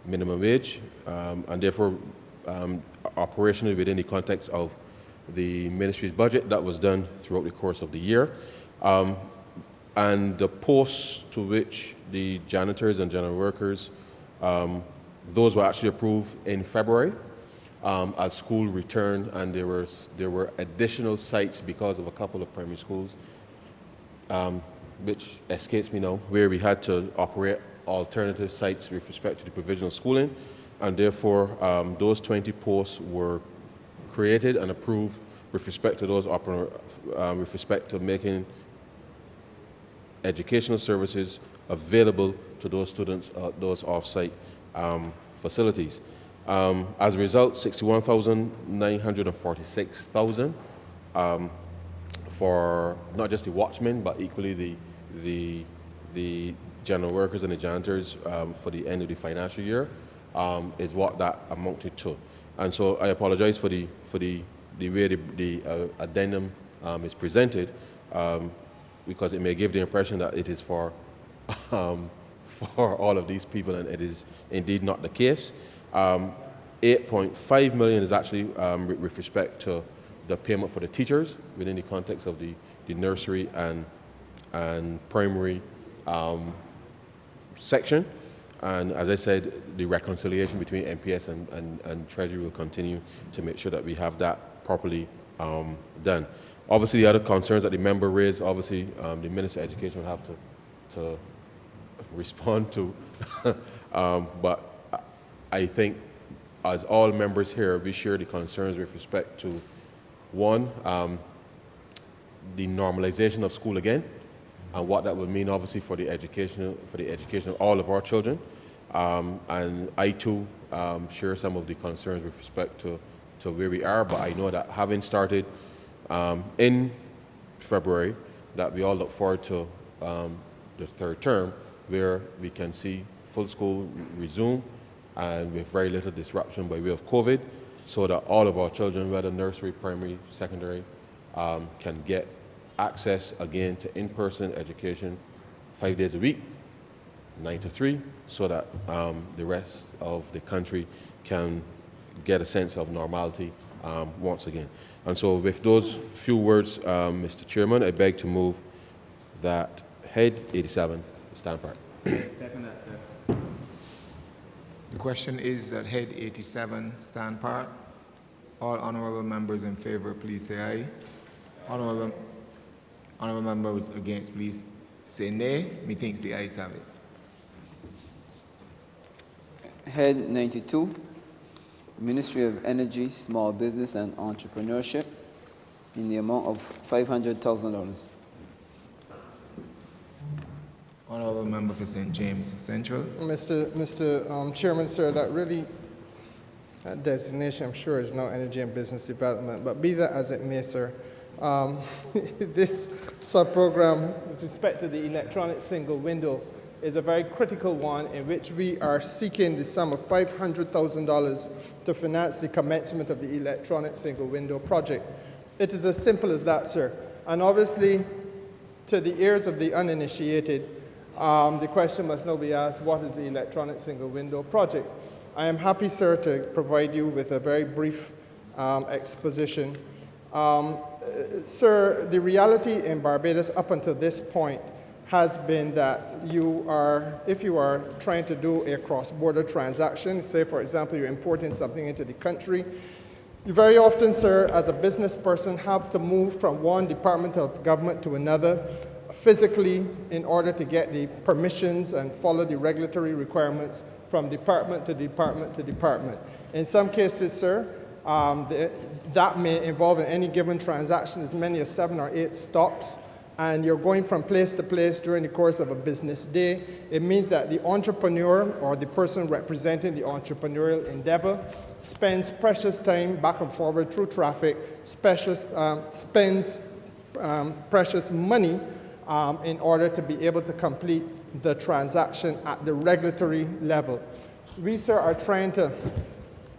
minimum wage, and therefore operationally within the context of the ministry's budget that was done throughout the course of the year. And the posts to which the janitors and general workers, those were actually approved in February as school returned, and there were additional sites because of a couple of primary schools, which escapes me now, where we had to operate alternative sites with respect to the provisional schooling, and therefore those 20 posts were created and approved with respect to those with respect to making educational services available to those students, those off-site facilities. As a result, 61,946,000 for not just the watchmen, but equally the general workers and the janitors for the end of the financial year is what that amounted to. And so I apologize for the way the addendum is presented, because it may give the impression that it is for all of these people, and it is indeed not the case. 8.5 million is actually with respect to the payment for the teachers within the context of the nursery and primary section. And as I said, the reconciliation between MPS and Treasury will continue to make sure that we have that properly done. Obviously, the other concerns that the member raised, obviously, the Minister of Education will have to respond to. But I think, as all members here, we share the concerns with respect to, one, the normalization of school again, and what that would mean, obviously, for the education of all of our children. And I too share some of the concerns with respect to where we are, but I know that having started in February, that we all look forward to the third term, where we can see full school resume and with very little disruption by way of COVID, so that all of our children, whether nursery, primary, secondary, can get access again to in-person education 5 days a week, 9 to 3, so that the rest of the country can get a sense of normality once again. And so with those few words, Mr. Chairman, I beg to move that Head 87 stand part. Second that, sir. The question is that Head 87 stand part. All honourable members in favour, please say aye. Honourable members against, please say nay. Methinks the ayes have it. Head 92, Ministry of Energy, Small Business and Entrepreneurship, in the amount of $500,000. Honourable Member for St. James Central. Mr. Chairman, sir, that designation, I'm sure, is now Energy and Business Development, but be that as it may, sir, this sub-program with respect to the electronic single window is a very critical one in which we are seeking the sum of $500,000 to finance the commencement of the electronic single window project. It is as simple as that, sir. And obviously, to the ears of the uninitiated, the question must now be asked, what is the electronic single window project? I am happy, sir, to provide you with a very brief exposition. Sir, the reality in Barbados up until this point has been that if you are trying to do a cross-border transaction, say, for example, you're importing something into the country, you very often, sir, as a business person, have to move from one department of government to another physically in order to get the permissions and follow the regulatory requirements from department to department to department. In some cases, sir, that may involve in any given transaction as many as 7 or 8 stops, and you're going from place to place during the course of a business day. It means that the entrepreneur or the person representing the entrepreneurial endeavor spends precious time back and forward through traffic, spends precious money in order to be able to complete the transaction at the regulatory level. We, sir, are trying to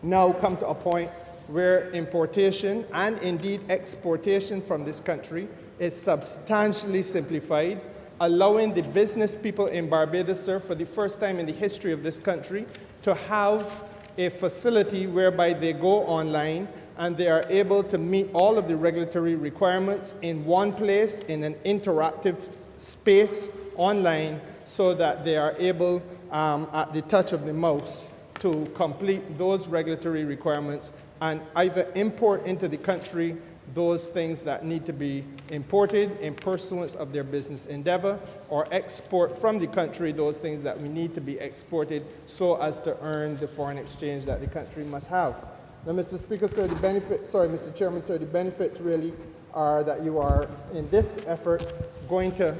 now come to a point where importation and indeed exportation from this country is substantially simplified, allowing the business people in Barbados, sir, for the first time in the history of this country, to have a facility whereby they go online and they are able to meet all of the regulatory requirements in one place, in an interactive space online, so that they are able, at the touch of the mouse, to complete those regulatory requirements and either import into the country those things that need to be imported in pursuance of their business endeavor, or export from the country those things that we need to be exported so as to earn the foreign exchange that the country must have. Now, Mr. Speaker, sir, Mr. Chairman, sir, the benefits really are that you are, in this effort, going to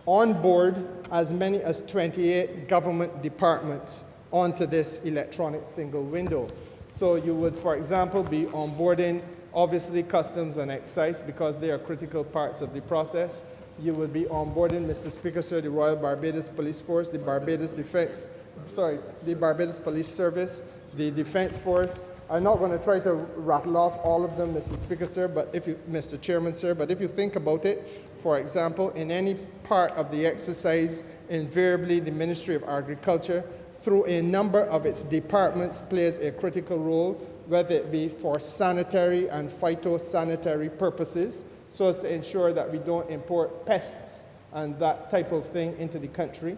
onboard as many as 28 government departments onto this electronic single window. So you would, for example, be onboarding obviously Customs and Excise, because they are critical parts of the process. You will be onboarding, Mr. Speaker, sir, the Royal Barbados Police Force, the Barbados Police Service, the Defense Force. I'm not going to try to rattle off all of them, Mr. Speaker, sir, Mr. Chairman, sir, but if you think about it, for example, in any part of the exercise, invariably the Ministry of Agriculture, through a number of its departments, plays a critical role, whether it be for sanitary and phytosanitary purposes, so as to ensure that we don't import pests and that type of thing into the country.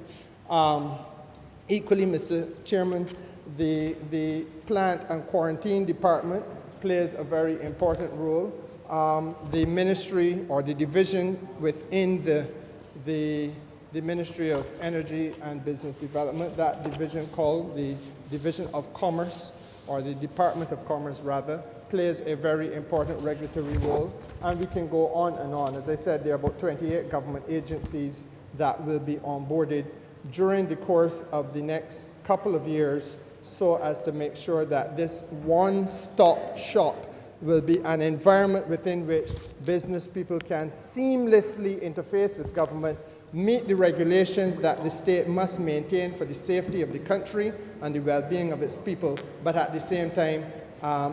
Equally, Mr. Chairman, the Plant and Quarantine Department plays a very important role. The ministry or the division within the Ministry of Energy and Business Development, that division called the Division of Commerce, or the Department of Commerce rather, plays a very important regulatory role, and we can go on and on. As I said, there are about 28 government agencies that will be onboarded during the course of the next couple of years, so as to make sure that this one-stop shop will be an environment within which business people can seamlessly interface with government, meet the regulations that the state must maintain for the safety of the country and the well-being of its people, but at the same time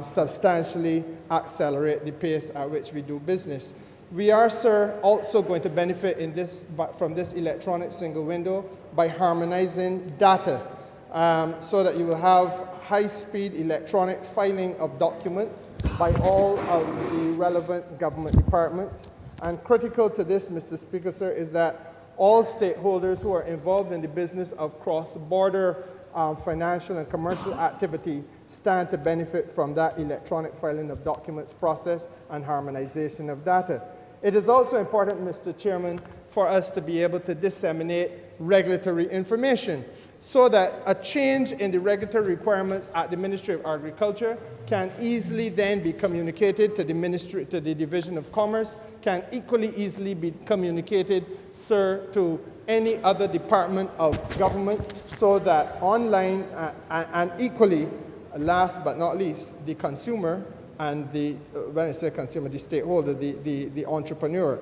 substantially accelerate the pace at which we do business. We are, sir, also going to benefit from this electronic single window by harmonizing data, so that you will have high-speed electronic filing of documents by all of the relevant government departments. And critical to this, Mr. Speaker, sir, is that all stakeholders who are involved in the business of cross-border financial and commercial activity stand to benefit from that electronic filing of documents process and harmonization of data. It is also important, Mr. Chairman, for us to be able to disseminate regulatory information. so that a change in the regulatory requirements at the Ministry of Agriculture can easily then be communicated to the Division of Commerce, can equally easily be communicated, sir, to any other department of government, so that online and equally, last but not least, the consumer and when I say consumer, the stakeholder, the entrepreneur,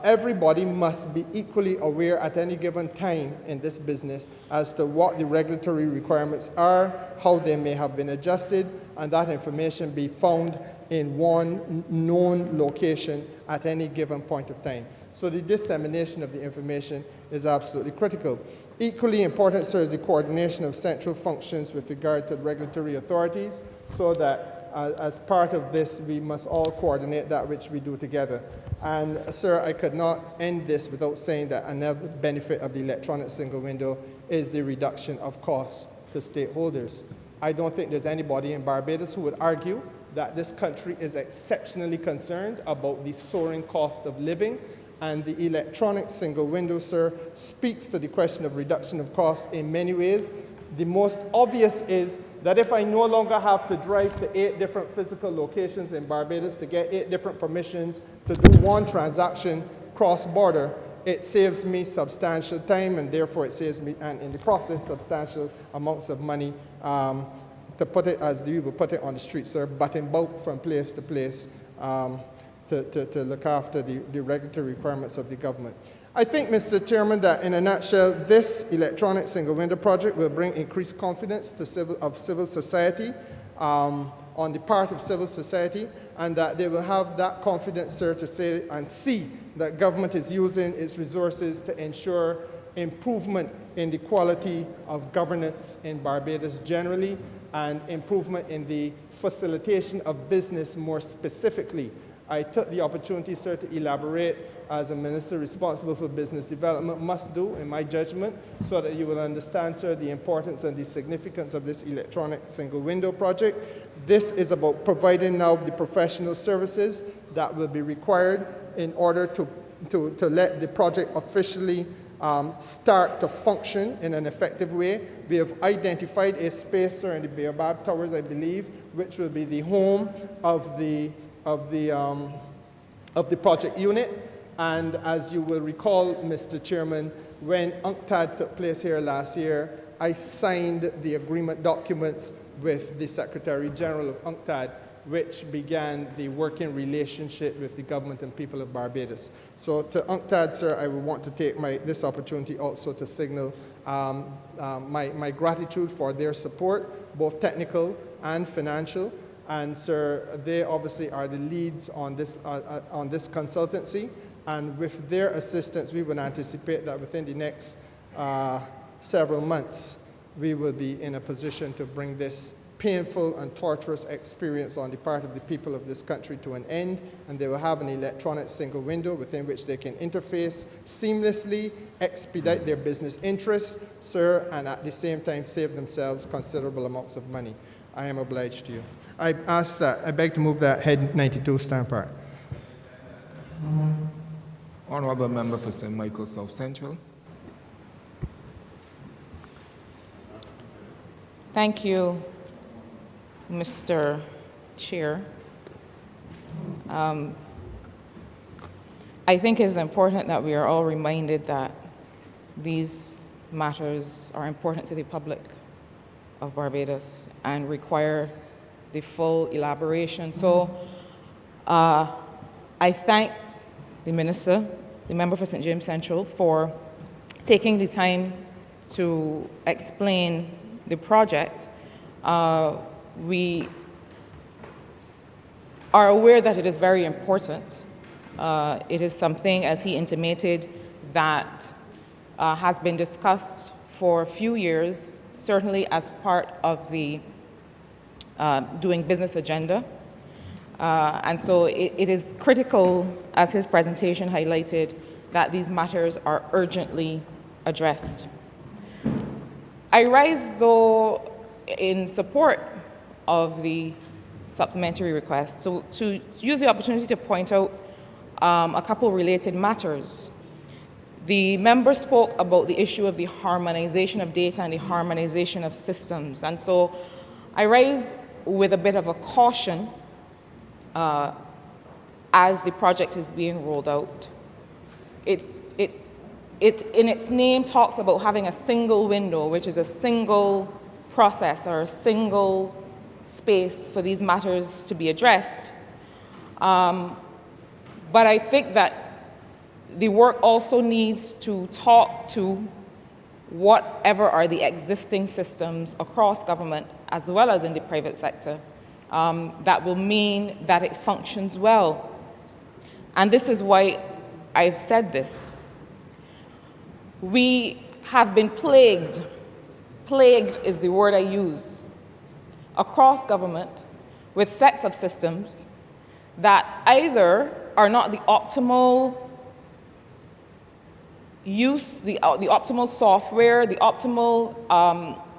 everybody must be equally aware at any given time in this business as to what the regulatory requirements are, how they may have been adjusted, and that information be found in one known location at any given point of time. So the dissemination of the information is absolutely critical. Equally important, sir, is the coordination of central functions with regard to regulatory authorities, so that as part of this, we must all coordinate that which we do together. And, sir, I could not end this without saying that another benefit of the electronic single window is the reduction of costs to stakeholders. I don't think there's anybody in Barbados who would argue that this country is exceptionally concerned about the soaring cost of living, and the electronic single window, sir, speaks to the question of reduction of costs in many ways. The most obvious is that if I no longer have to drive to 8 different physical locations in Barbados to get 8 different permissions to do one transaction cross-border, it saves me substantial time, and therefore it saves me, and in the process, substantial amounts of money, to put it as we would put it on the street, sir, but in bulk from place to place, to look after the regulatory requirements of the government. I think, Mr. Chairman, that in a nutshell, this electronic single window project will bring increased confidence to civil society, on the part of civil society, and that they will have that confidence, sir, to say and see that government is using its resources to ensure improvement in the quality of governance in Barbados generally, and improvement in the facilitation of business more specifically. I took the opportunity, sir, to elaborate as a minister responsible for business development must do, in my judgment, so that you will understand, sir, the importance and the significance of this electronic single window project. This is about providing now the professional services that will be required in order to let the project officially start to function in an effective way. We have identified a space, sir, in the Baobab Towers, I believe, which will be the home of the project unit. And as you will recall, Mr. Chairman, when UNCTAD took place here last year, I signed the agreement documents with the Secretary General of UNCTAD, which began the working relationship with the government and people of Barbados. So to UNCTAD, sir, I would want to take this opportunity also to signal my gratitude for their support, both technical and financial. And, sir, they obviously are the leads on this consultancy. And with their assistance, we would anticipate that within the next several months, we will be in a position to bring this painful and torturous experience on the part of the people of this country to an end, and they will have an electronic single window within which they can interface seamlessly, expedite their business interests, sir, and at the same time save themselves considerable amounts of money. I am obliged to you. I beg to move that Head 92 stand part. Honourable Member for St. Michael South Central. Thank you, Mr. Chair. I think it's important that we are all reminded that these matters are important to the public of Barbados and require the full elaboration. So I thank the Minister, the member for St. James Central, for taking the time to explain the project. We are aware that it is very important. It is something, as he intimated, that has been discussed for a few years, certainly as part of the doing business agenda. And so it is critical, as his presentation highlighted, that these matters are urgently addressed. I rise, though, in support of the supplementary request to use the opportunity to point out a couple related matters. The member spoke about the issue of the harmonization of data and the harmonization of systems. And so I raise with a bit of a caution as the project is being rolled out. It in its name talks about having a single window, which is a single process or a single space for these matters to be addressed. But I think that the work also needs to talk to whatever are the existing systems across government as well as in the private sector that will mean that it functions well. And this is why I've said this. We have been plagued is the word I use, across government with sets of systems that either are not the optimal use, the optimal software, the optimal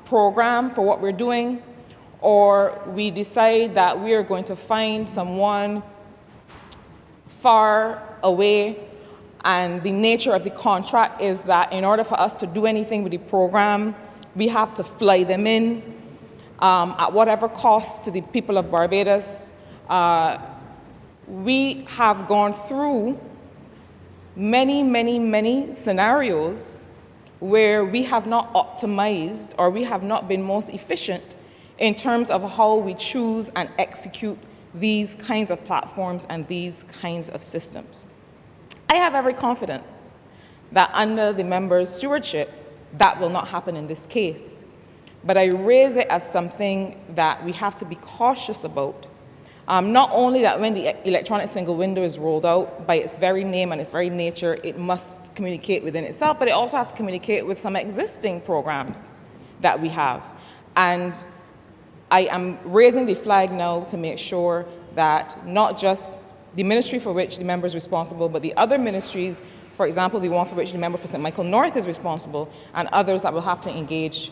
program for what we're doing, or we decide that we are going to find someone far away, and the nature of the contract is that in order for us to do anything with the program, we have to fly them in at whatever cost to the people of Barbados. We have gone through many scenarios where we have not optimized or we have not been most efficient in terms of how we choose and execute these kinds of platforms and these kinds of systems. I have every confidence that under the members' stewardship, that will not happen in this case. But I raise it as something that we have to be cautious about. Not only that when the electronic single window is rolled out, by its very name and its very nature, it must communicate within itself, but it also has to communicate with some existing programs that we have. And I am raising the flag now to make sure that not just the ministry for which the member is responsible, but the other ministries, for example, the one for which the member for St. Michael North is responsible, and others that will have to engage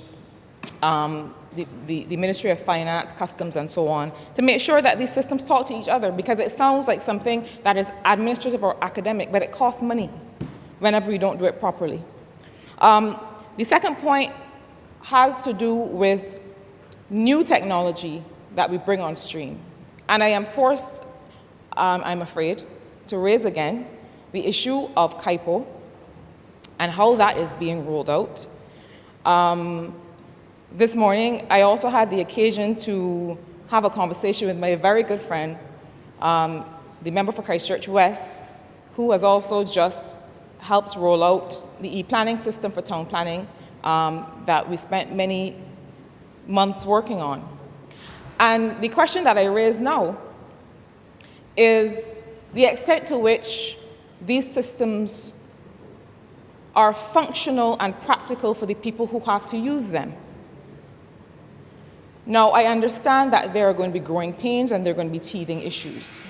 the Ministry of Finance, Customs, and so on, to make sure that these systems talk to each other, because it sounds like something that is administrative or academic, but it costs money whenever we don't do it properly. The second point has to do with new technology that we bring on stream. And I am forced, I'm afraid, to raise again the issue of KIPO and how that is being rolled out. This morning, I also had the occasion to have a conversation with my very good friend, the member for Christchurch West, who has also just helped roll out the e-planning system for town planning that we spent many months working on. And the question that I raise now is the extent to which these systems are functional and practical for the people who have to use them. Now, I understand that there are going to be growing pains and there are going to be teething issues.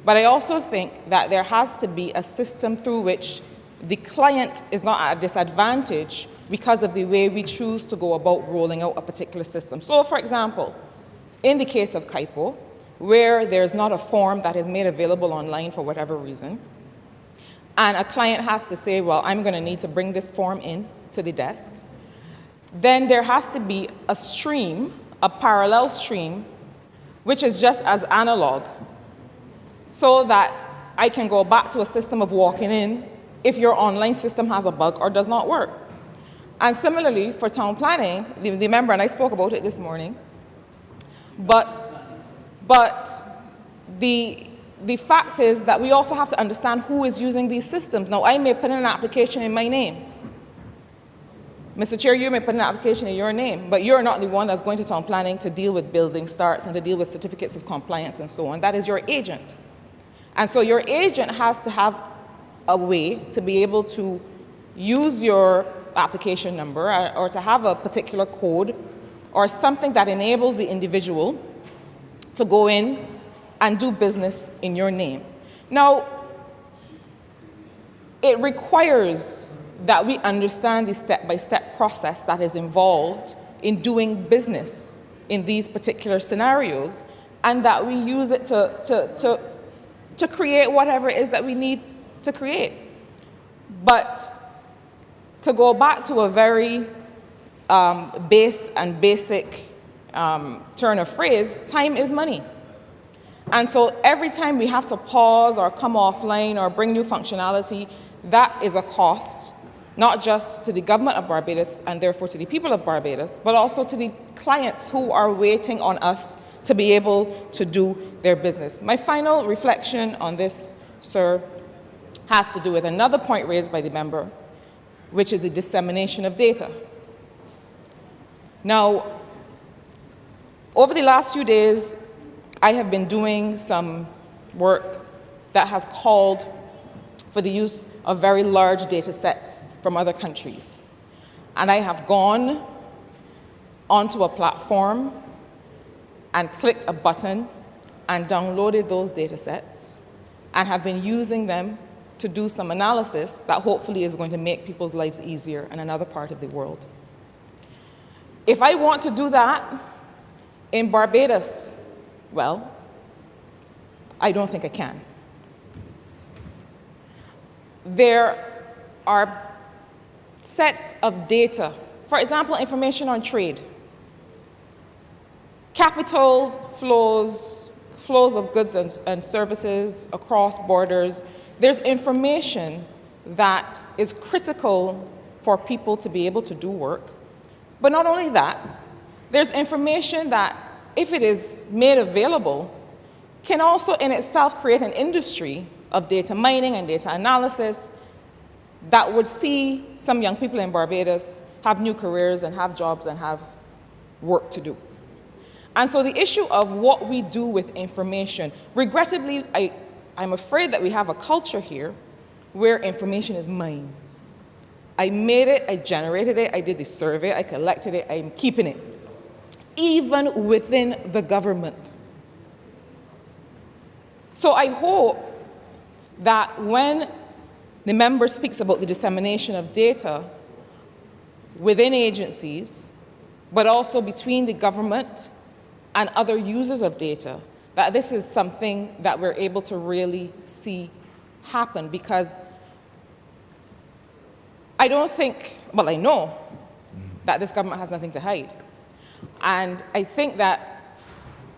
But I also think that there has to be a system through which the client is not at a disadvantage because of the way we choose to go about rolling out a particular system. So, for example, in the case of KIPO, where there's not a form that is made available online for whatever reason, and a client has to say, well, I'm going to need to bring this form in to the desk, then there has to be a stream, a parallel stream, which is just as analog, so that I can go back to a system of walking in if your online system has a bug or does not work. And similarly, for town planning, the member, and I spoke about it this morning, but the fact is that we also have to understand who is using these systems. Now, I may put in an application in my name. Mr. Chair, you may put in an application in your name, but you're not the one that's going to town planning to deal with building starts and to deal with certificates of compliance and so on. That is your agent. And so your agent has to have a way to be able to use your application number or to have a particular code or something that enables the individual to go in and do business in your name. Now, it requires that we understand the step-by-step process that is involved in doing business in these particular scenarios, and that we use it to create whatever it is that we need to create. But to go back to a very basic turn of phrase, time is money. And so every time we have to pause or come offline or bring new functionality, that is a cost, not just to the government of Barbados and therefore to the people of Barbados, but also to the clients who are waiting on us to be able to do their business. My final reflection on this, sir, has to do with another point raised by the member, which is the dissemination of data. Now, over the last few days, I have been doing some work that has called for the use of very large data sets from other countries. And I have gone onto a platform and clicked a button and downloaded those data sets and have been using them to do some analysis that hopefully is going to make people's lives easier in another part of the world. If I want to do that in Barbados, well, I don't think I can. There are sets of data, for example, information on trade, capital flows of goods and services across borders. There's information that is critical for people to be able to do work. But not only that, there's information that, if it is made available, can also in itself create an industry of data mining and data analysis that would see some young people in Barbados have new careers and have jobs and have work to do. And so the issue of what we do with information, regrettably, I'm afraid that we have a culture here where information is mine. I made it, I generated it, I did the survey, I collected it, I'm keeping it, even within the government. So I hope that when the member speaks about the dissemination of data within agencies, but also between the government and other users of data, that this is something that we're able to really see happen, because I don't think, well, I know that this government has nothing to hide. And I think that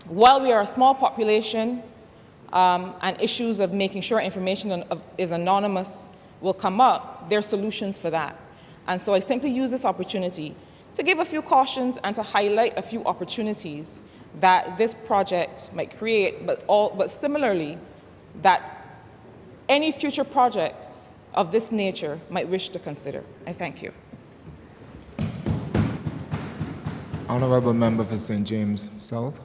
while we are a small population, and issues of making sure information is anonymous will come up, there are solutions for that. And so I simply use this opportunity to give a few cautions and to highlight a few opportunities that this project might create, but similarly, that any future projects of this nature might wish to consider. I thank you. Honourable Member for St. James South.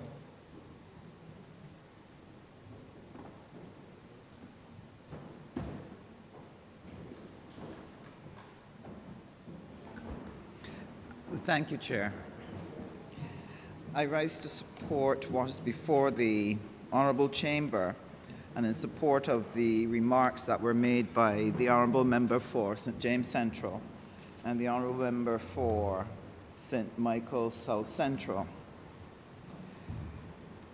Thank you, Chair. I rise to support what is before the Honourable Chamber and in support of the remarks that were made by the Honourable Member for St. James Central and the Honourable Member for St. Michael South Central.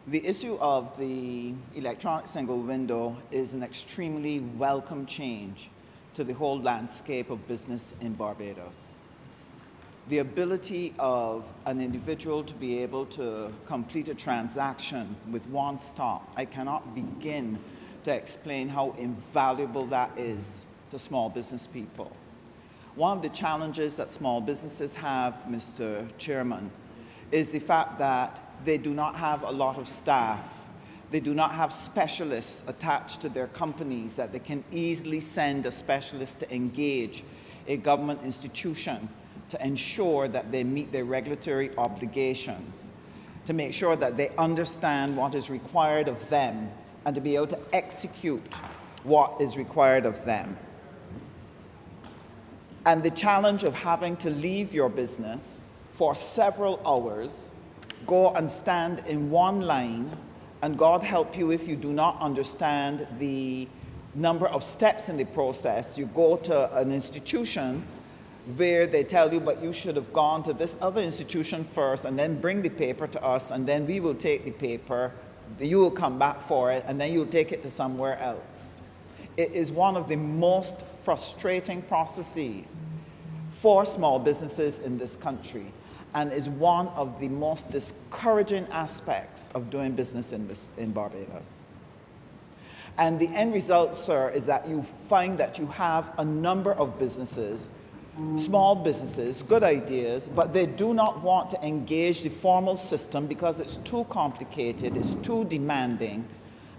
The issue of the electronic single window is an extremely welcome change to the whole landscape of business in Barbados. The ability of an individual to be able to complete a transaction with one stop, I cannot begin to explain how invaluable that is to small business people. One of the challenges that small businesses have, Mr. Chairman, is the fact that they do not have a lot of staff. They do not have specialists attached to their companies that they can easily send a specialist to engage a government institution to ensure that they meet their regulatory obligations, to make sure that they understand what is required of them and to be able to execute what is required of them. And the challenge of having to leave your business for several hours, go and stand in one line, and God help you if you do not understand the number of steps in the process. You go to an institution where they tell you, but you should have gone to this other institution first and then bring the paper to us, and then we will take the paper, you will come back for it, and then you'll take it to somewhere else. It is one of the most frustrating processes for small businesses in this country, and is one of the most discouraging aspects of doing business in Barbados. And the end result, sir, is that you find that you have a number of businesses, small businesses, good ideas, but they do not want to engage the formal system because it's too complicated, it's too demanding,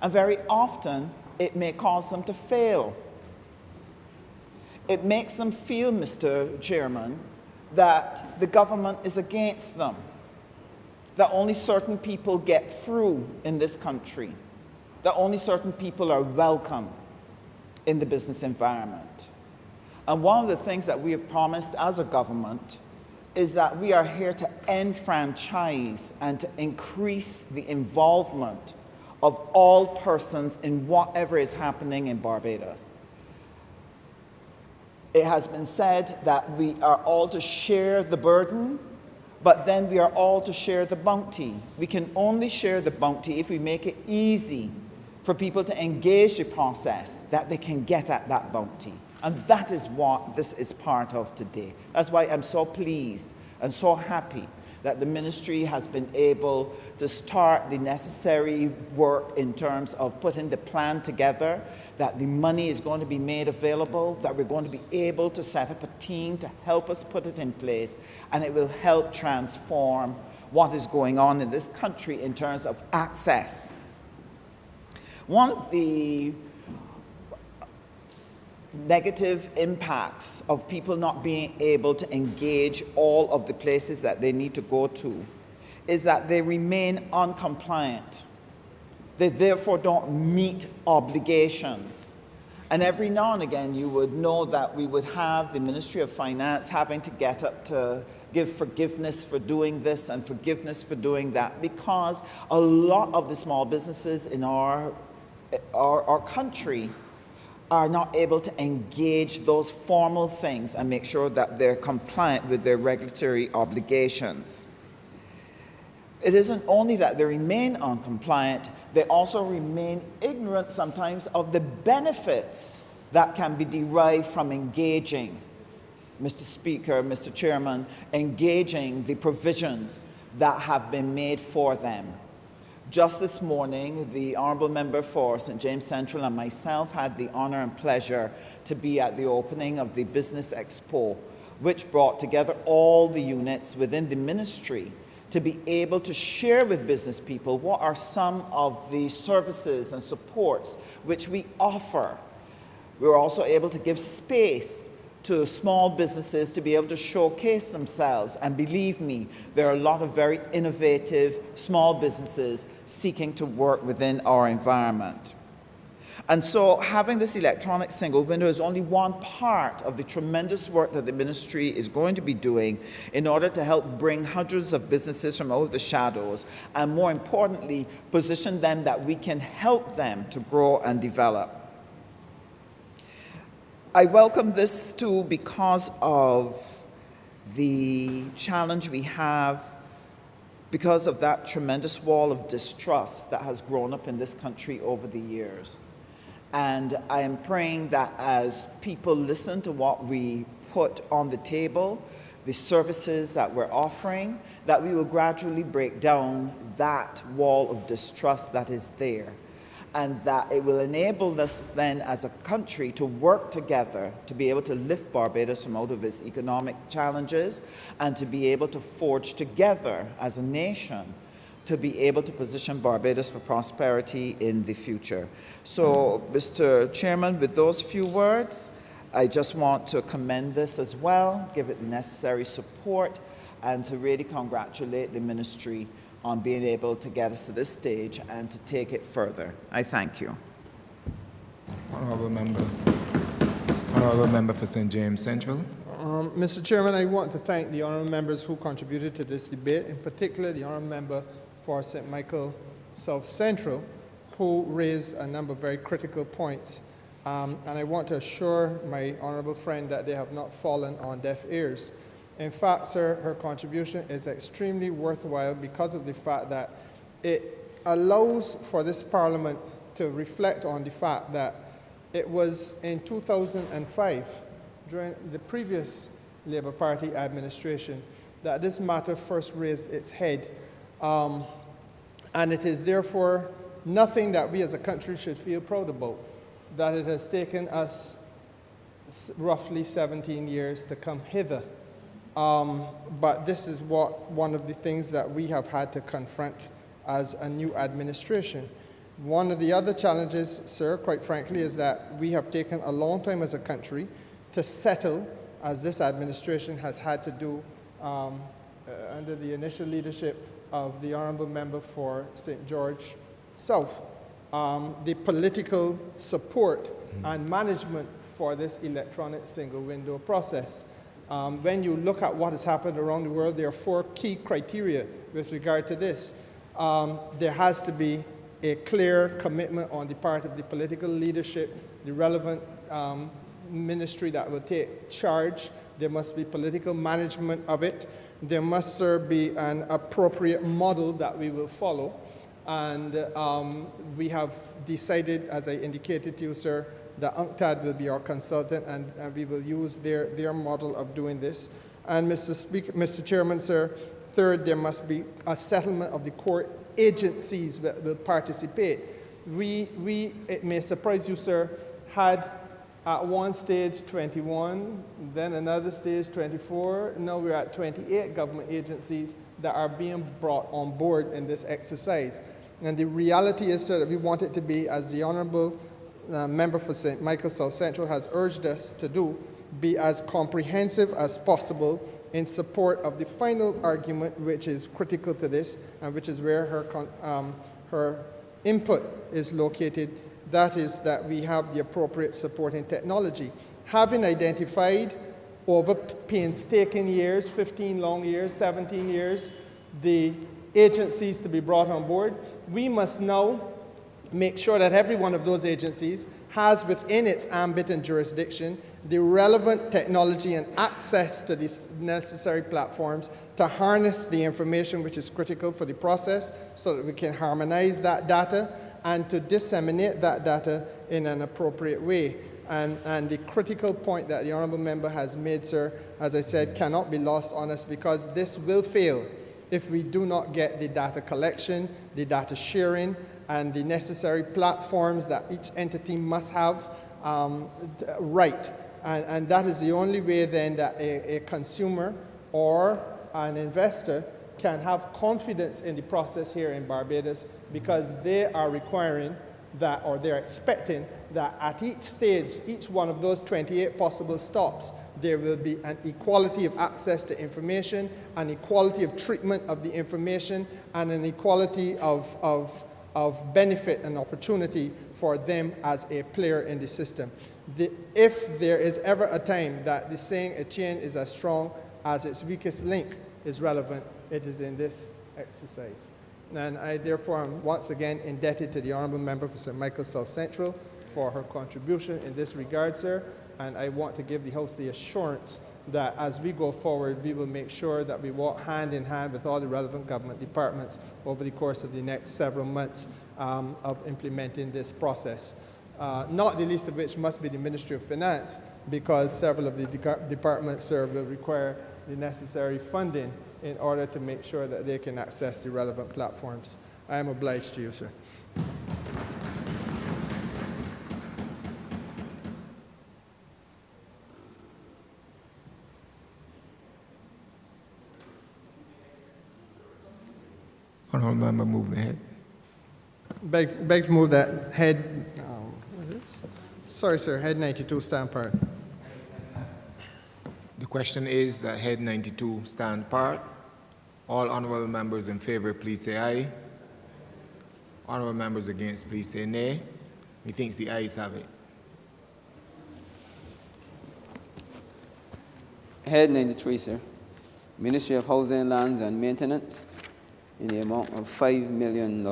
and very often it may cause them to fail. It makes them feel, Mr. Chairman, that the government is against them, that only certain people get through in this country, that only certain people are welcome in the business environment. And one of the things that we have promised as a government is that we are here to end franchise and to increase the involvement of all persons in whatever is happening in Barbados. It has been said that we are all to share the burden, but then we are all to share the bounty. We can only share the bounty if we make it easy for people to engage the process that they can get at that bounty. And that is what this is part of today. That's why I'm so pleased and so happy that the ministry has been able to start the necessary work in terms of putting the plan together, that the money is going to be made available, that we're going to be able to set up a team to help us put it in place, and it will help transform what is going on in this country in terms of access. One of the negative impacts of people not being able to engage all of the places that they need to go to is that they remain uncompliant. They therefore don't meet obligations. And every now and again you would know that we would have the Ministry of Finance having to get up to give forgiveness for doing this and forgiveness for doing that, because a lot of the small businesses in our country are not able to engage those formal things and make sure that they're compliant with their regulatory obligations. It isn't only that they remain uncompliant, they also remain ignorant sometimes of the benefits that can be derived from engaging, Mr. Speaker, Mr. Chairman, engaging the provisions that have been made for them. Just this morning, the Honourable Member for St. James Central and myself had the honour and pleasure to be at the opening of the Business Expo, which brought together all the units within the ministry to be able to share with business people what are some of the services and supports which we offer. We were also able to give space to small businesses to be able to showcase themselves. And believe me, there are a lot of very innovative small businesses seeking to work within our environment. And so having this electronic single window is only one part of the tremendous work that the ministry is going to be doing in order to help bring hundreds of businesses from out of the shadows, and more importantly, position them that we can help them to grow and develop. I welcome this too because of the challenge we have, because of that tremendous wall of distrust that has grown up in this country over the years. And I am praying that as people listen to what we put on the table, the services that we're offering, that we will gradually break down that wall of distrust that is there, and that it will enable us then as a country to work together to be able to lift Barbados from out of its economic challenges, and to be able to forge together as a nation to be able to position Barbados for prosperity in the future. So, Mr. Chairman, with those few words, I just want to commend this as well, give it the necessary support, and to really congratulate the ministry on being able to get us to this stage and to take it further. I thank you. Honourable Member for St. James Central. Mr. Chairman, I want to thank the honourable members who contributed to this debate, in particular the honourable member for St. Michael South Central, who raised a number of very critical points. And I want to assure my honourable friend that they have not fallen on deaf ears. In fact, sir, her contribution is extremely worthwhile because of the fact that it allows for this Parliament to reflect on the fact that it was in 2005, during the previous Labour Party administration that this matter first raised its head. And it is therefore nothing that we as a country should feel proud about, that it has taken us roughly 17 years to come hither. But this is one of the things that we have had to confront as a new administration. One of the other challenges, sir, quite frankly, is that we have taken a long time as a country to settle, as this administration has had to do under the initial leadership of the Honourable Member for St. George South, the political support and management for this electronic single window process. When you look at what has happened around the world, there are 4 key criteria with regard to this. There has to be a clear commitment on the part of the political leadership, the relevant ministry that will take charge. There must be political management of it. There must, sir, be an appropriate model that we will follow. And we have decided, as I indicated to you, sir, that UNCTAD will be our consultant, and we will use their model of doing this. And Mr. Chairman, sir, third, there must be a settlement of the core agencies that will participate. It may surprise you, sir, had at one stage 21, then another stage 24, now we're at 28 government agencies that are being brought on board in this exercise. And the reality is, sir, that we want it to be, as the Honourable Member for St. Michael South Central has urged us to do, be as comprehensive as possible in support of the final argument, which is critical to this, and which is where her input is located. That is that we have the appropriate supporting technology. Having identified over painstaking years, 15 long years, 17 years, the agencies to be brought on board, we must now make sure that every one of those agencies has within its ambit and jurisdiction the relevant technology and access to these necessary platforms to harness the information which is critical for the process so that we can harmonize that data and to disseminate that data in an appropriate way. And the critical point that the Honourable Member has made, sir, as I said, cannot be lost on us, because this will fail if we do not get the data collection, the data sharing, and the necessary platforms that each entity must have right. And that is the only way then that a consumer or an investor can have confidence in the process here in Barbados, because they are requiring that, or they're expecting that at each stage, each one of those 28 possible stops, there will be an equality of access to information, an equality of treatment of the information, and an equality of benefit and opportunity for them as a player in the system. If there is ever a time that the saying a chain is as strong as its weakest link is relevant, it is in this exercise. And I therefore am once again indebted to the Honourable Member for St. Michael South Central for her contribution in this regard, sir. And I want to give the House the assurance that as we go forward, we will make sure that we walk hand in hand with all the relevant government departments over the course of the next several months of implementing this process. Not the least of which must be the Ministry of Finance, because several of the departments, sir, will require the necessary funding in order to make sure that they can access the relevant platforms. I am obliged to you, sir. Honourable Member moving ahead. Beg to move that head, what is this? Sorry, sir, head 92 stand part. The question is that head 92 stand part. All honourable members in favour, please say aye. Honourable members against, please say nay. Methinks the ayes have it. Head 93, sir. Ministry of Housing, Lands and Maintenance in the amount of $5 million.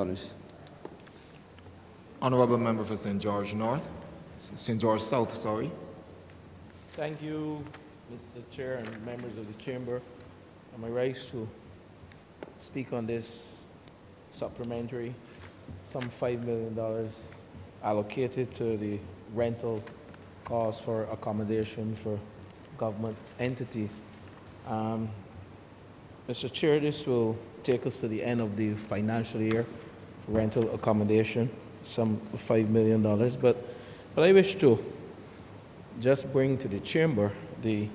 Honourable Member for St. George South, sorry. Thank you, Mr. Chair and members of the Chamber. Am I right to speak on this supplementary, some $5 million allocated to the rental costs for accommodation for government entities. Mr. Chair, this will take us to the end of the financial year for rental accommodation, some $5 million. But I wish to just bring to the chamber the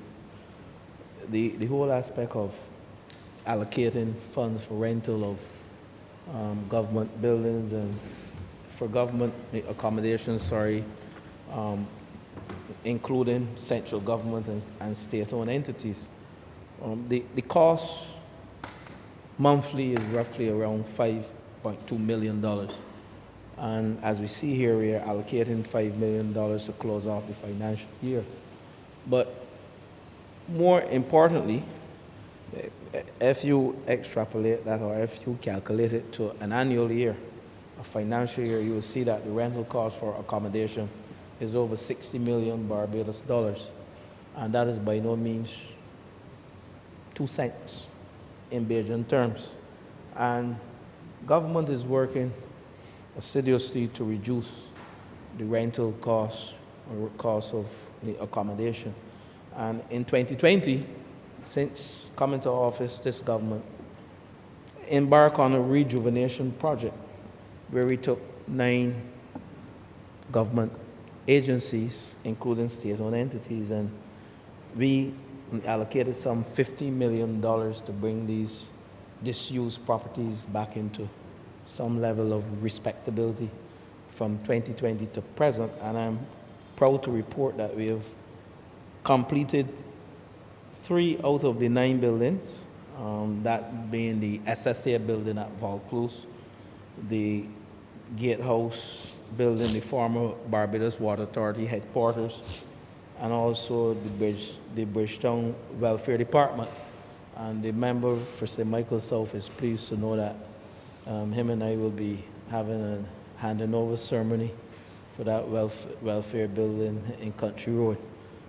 whole aspect of allocating funds for rental of government buildings and for government accommodations, including central government and state-owned entities. The cost monthly is roughly around $5.2 million. And as we see here, we are allocating $5 million to close off the financial year. But more importantly, if you extrapolate that or if you calculate it to an annual year, a financial year, you will see that the rental cost for accommodation is over 60 million Barbados dollars. And that is by no means 2 cents in Bajan terms. And government is working assiduously to reduce the rental costs or cost of the accommodation. And in 2020, since coming to office, this government embarked on a rejuvenation project where we took 9 government agencies, including state-owned entities, and we allocated some $15 million to bring these disused properties back into some level of respectability from 2020 to present. And I'm proud to report that we have completed 3 out of the 9 buildings, that being the SSA building at Vaucluse, the Gatehouse building, the former Barbados Water Authority headquarters, and also the Bridgetown Welfare Department. And the member for St. Michael South is pleased to know that him and I will be having a handing over ceremony for that welfare building in Country Road.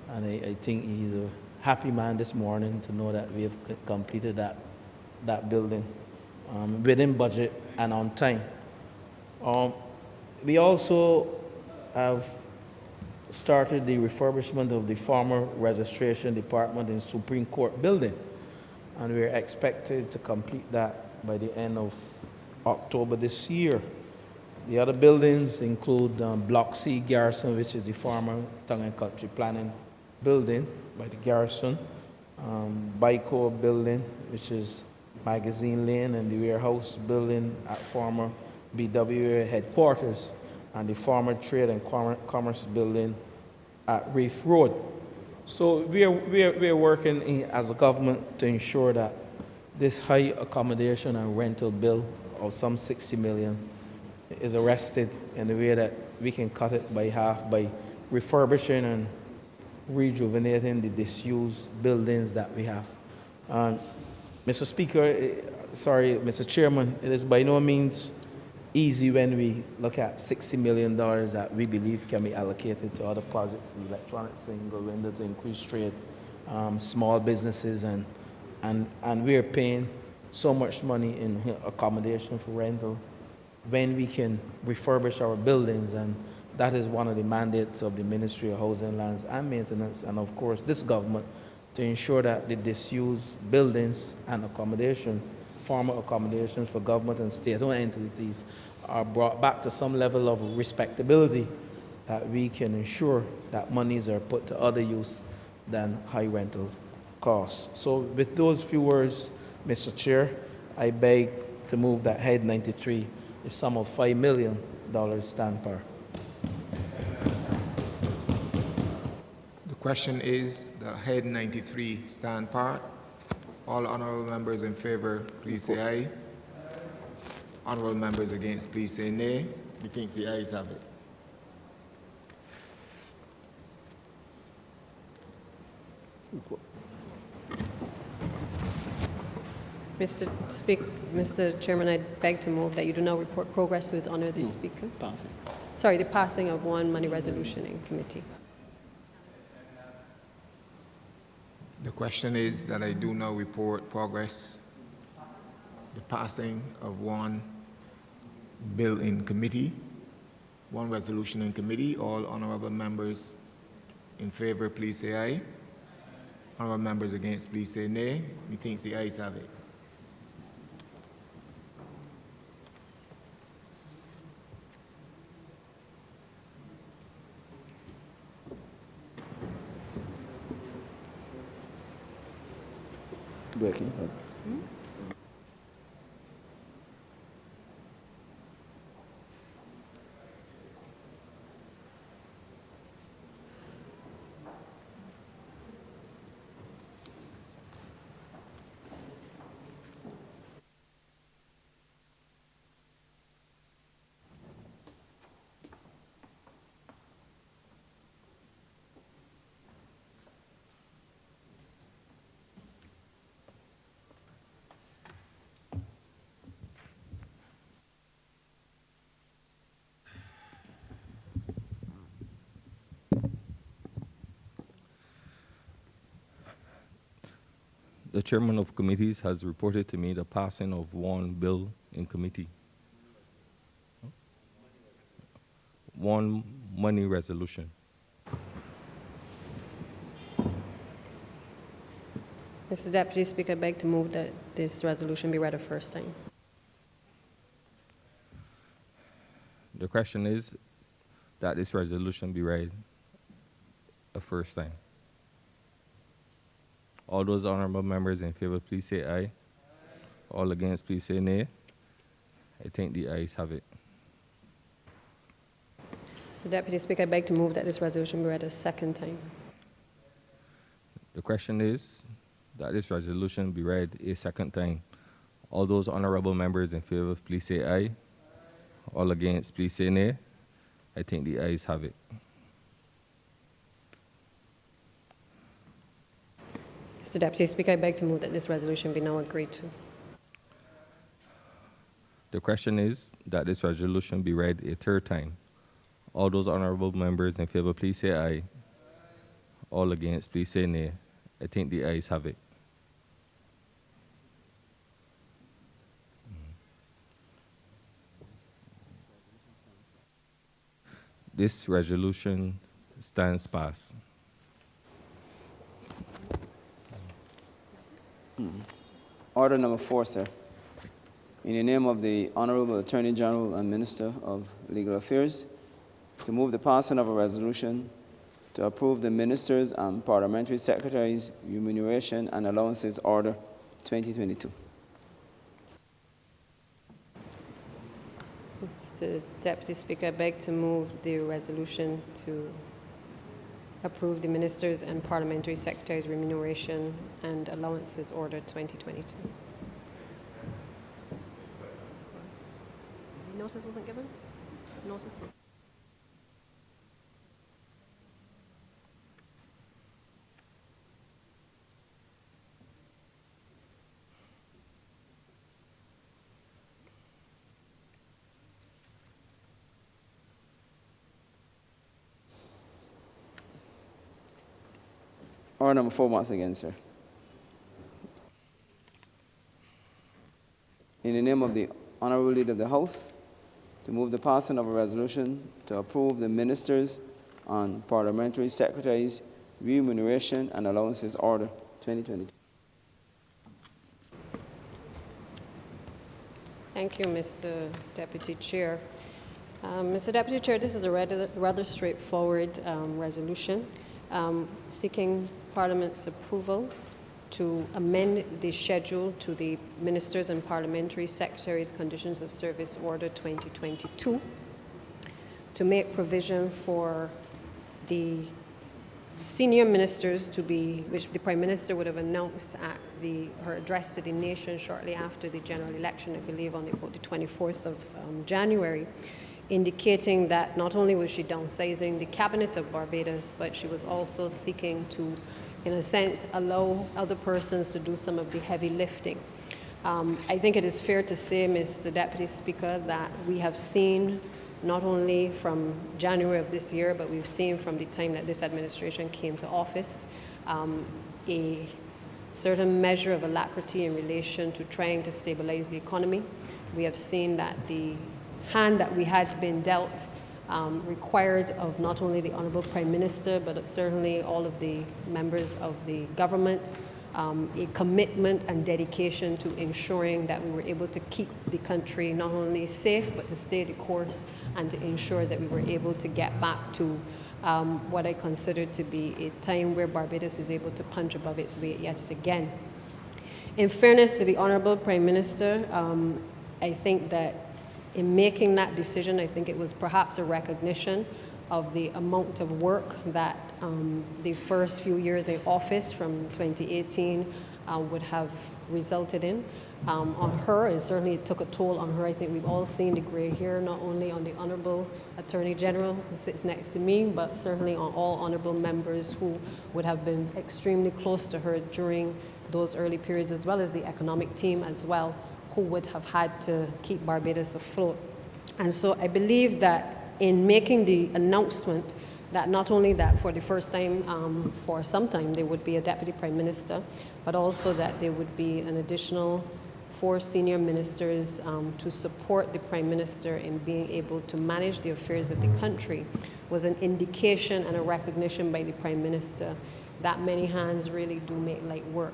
And I think he's a happy man this morning to know that we have completed that building within budget and on time. We also have started the refurbishment of the former registration department in Supreme Court building, and we're expected to complete that by the end of October this year. The other buildings include Block C Garrison, which is the former Tongue and Country Planning building by the Garrison, Bico building, which is Magazine Lane, and the warehouse building at former BWA headquarters, and the former Trade and Commerce building at Reef Road. So we are working as a government to ensure that this high accommodation and rental bill of some 60 million is arrested in a way that we can cut it by half by refurbishing and rejuvenating the disused buildings that we have. Mr. Chairman, it is by no means easy when we look at $60 million that we believe can be allocated to other projects, the electronic single window to increase trade, small businesses, and we're paying so much money in accommodation for rentals when we can refurbish our buildings, and that is one of the mandates of the Ministry of Housing, Lands and Maintenance, and of course this government, to ensure that the disused buildings and accommodation, former accommodations for government and state-owned entities are brought back to some level of respectability, that we can ensure that monies are put to other use than high rental costs. So with those few words, Mr. Chair, I beg to move that Head 93, the sum of $5 million stand par. The question is that Head 93 stand part. All honourable members in favour, please say aye. Honourable members against, please say nay. Methinks the ayes have it. Mr. Chairman, I beg to move that you do not report progress to His Honour the Speaker. The passing of one money resolution in committee. The question is that I do now report progress, the passing of one bill in committee, one resolution in committee. All honourable members in favour, please say aye. Honourable members against, please say nay. Methinks the ayes have it. Breaking. The chairman of committees has reported to me the passing of one bill in committee. One money resolution. Mr. Deputy Speaker, I beg to move that this resolution be read a first time. The question is that this resolution be read a first time. All those honorable members in favor, please say aye. All against, please say nay. I think the ayes have it. Mr. Deputy Speaker, I beg to move that this resolution be read a second time. The question is that this resolution be read a second time. All those honorable members in favor, please say aye. All against, please say nay. I think the ayes have it. Mr. Deputy Speaker, I beg to move that this resolution be now agreed to. The question is that this resolution be read a third time. All those honorable members in favor, please say aye. All against, please say nay. I think the ayes have it. This resolution stands passed. Order number 4, sir. In the name of the Honourable Attorney General and Minister of Legal Affairs, to move the passing of a resolution to approve the Ministers and Parliamentary Secretaries' Remuneration and Allowances Order 2022. Mr. Deputy Speaker, I beg to move the resolution to approve the Ministers and Parliamentary Secretaries' Remuneration and Allowances Order 2022. The notice wasn't given? Notice was. Order number 4 once again, sir. In the name of the Honourable Leader of the House, to move the passing of a resolution to approve the Ministers and Parliamentary Secretaries' Remuneration and Allowances Order 2022. Thank you, Mr. Deputy Chair. Mr. Deputy Chair, this is a rather straightforward resolution seeking Parliament's approval to amend the schedule to the Ministers and Parliamentary Secretaries' Conditions of Service Order 2022 to make provision for the senior ministers to be, which the Prime Minister would have announced at her address to the nation shortly after the general election, I believe on about the 24th of January, indicating that not only was she downsizing the cabinet of Barbados, but she was also seeking to, in a sense, allow other persons to do some of the heavy lifting. I think it is fair to say, Mr. Deputy Speaker, that we have seen not only from January of this year, but we've seen from the time that this administration came to office, a certain measure of alacrity in relation to trying to stabilize the economy. We have seen that the hand that we had been dealt required of not only the Honourable Prime Minister, but certainly all of the members of the government, a commitment and dedication to ensuring that we were able to keep the country not only safe, but to stay the course and to ensure that we were able to get back to what I consider to be a time where Barbados is able to punch above its weight yet again. In fairness to the Honourable Prime Minister, I think that in making that decision, I think it was perhaps a recognition of the amount of work that the first few years in office from 2018 would have resulted in on her, and certainly it took a toll on her. I think we've all seen the grey hair, not only on the Honourable Attorney General who sits next to me, but certainly on all honourable members who would have been extremely close to her during those early periods, as well as the economic team as well, who would have had to keep Barbados afloat. And so I believe that in making the announcement that not only that for the first time, for some time, there would be a Deputy Prime Minister, but also that there would be an additional 4 senior ministers to support the Prime Minister in being able to manage the affairs of the country, was an indication and a recognition by the Prime Minister that many hands really do make light work.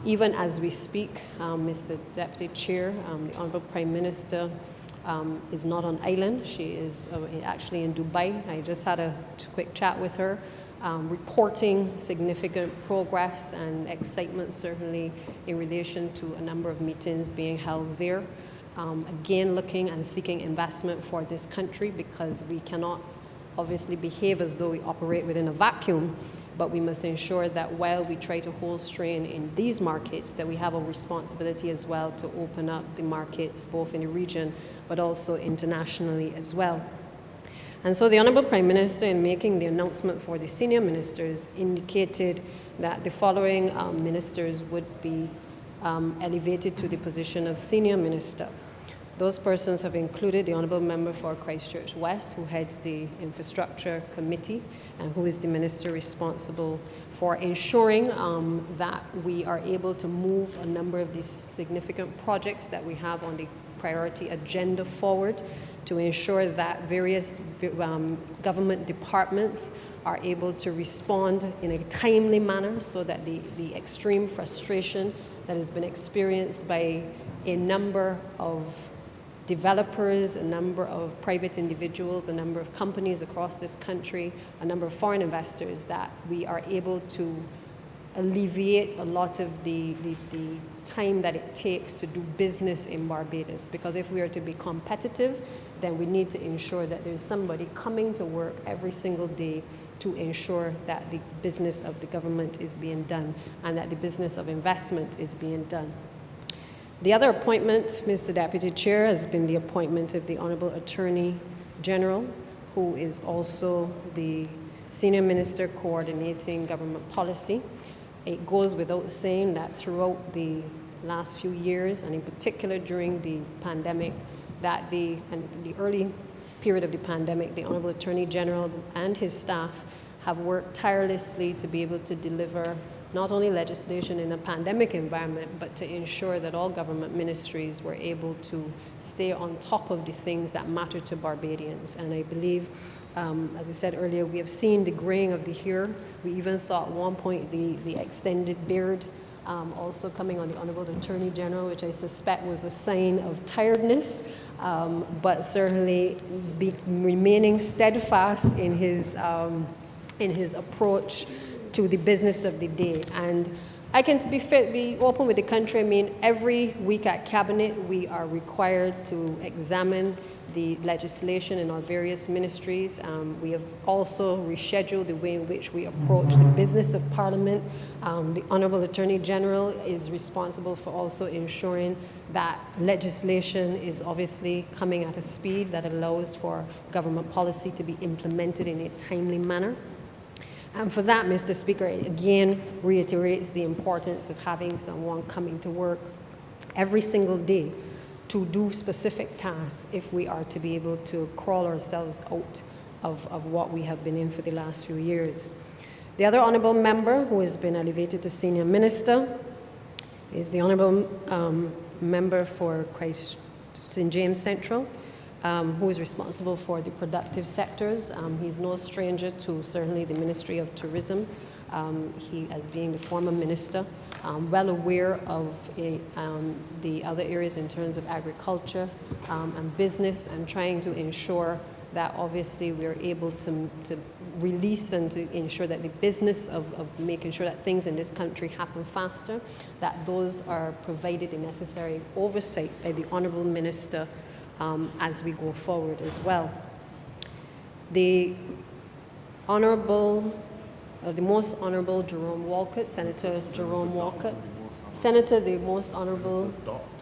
Even as we speak, Mr. Deputy Chair, the Honourable Prime Minister is not on island. She is actually in Dubai. I just had a quick chat with her, reporting significant progress and excitement, certainly in relation to a number of meetings being held there. Again, looking and seeking investment for this country, because we cannot obviously behave as though we operate within a vacuum, but we must ensure that while we try to hold strain in these markets, that we have a responsibility as well to open up the markets both in the region but also internationally as well. And so the Honourable Prime Minister, in making the announcement for the senior ministers, indicated that the following ministers would be elevated to the position of senior minister. Those persons have included the Honourable Member for Christchurch West, who heads the Infrastructure Committee and who is the minister responsible for ensuring that we are able to move a number of these significant projects that we have on the priority agenda forward, to ensure that various government departments are able to respond in a timely manner, so that the extreme frustration that has been experienced by a number of developers, a number of private individuals, a number of companies across this country, a number of foreign investors, that we are able to alleviate a lot of the time that it takes to do business in Barbados. Because if we are to be competitive, then we need to ensure that there's somebody coming to work every single day to ensure that the business of the government is being done and that the business of investment is being done. The other appointment, Mr. Deputy Chair, has been the appointment of the Honourable Attorney General, who is also the Senior Minister coordinating government policy. It goes without saying that throughout the last few years, and in particular during the pandemic, that the early period of the pandemic, the Honourable Attorney General and his staff have worked tirelessly to be able to deliver not only legislation in a pandemic environment, but to ensure that all government ministries were able to stay on top of the things that matter to Barbadians. And I believe, as I said earlier, we have seen the graying of the hair. We even saw at one point the extended beard also coming on the Honourable Attorney General, which I suspect was a sign of tiredness, but certainly remaining steadfast in his approach to the business of the day. And I can be open with the country. I mean, every week at Cabinet, we are required to examine the legislation in our various ministries. We have also rescheduled the way in which we approach the business of Parliament. The Honourable Attorney General is responsible for also ensuring that legislation is obviously coming at a speed that allows for government policy to be implemented in a timely manner. And for that, Mr. Speaker, it again reiterates the importance of having someone coming to work every single day to do specific tasks if we are to be able to crawl ourselves out of what we have been in for the last few years. The other honourable member who has been elevated to senior minister is the honourable member for St. James Central, who is responsible for the productive sectors. He's no stranger to certainly the Ministry of Tourism. He, as being the former minister, well aware of the other areas in terms of agriculture and business, and trying to ensure that obviously we're able to release and to ensure that the business of making sure that things in this country happen faster, that those are provided the necessary oversight by the Honourable Minister as we go forward as well. The Most Honourable Jerome Walcott, Senator Jerome Walcott, Senator the Most Honourable,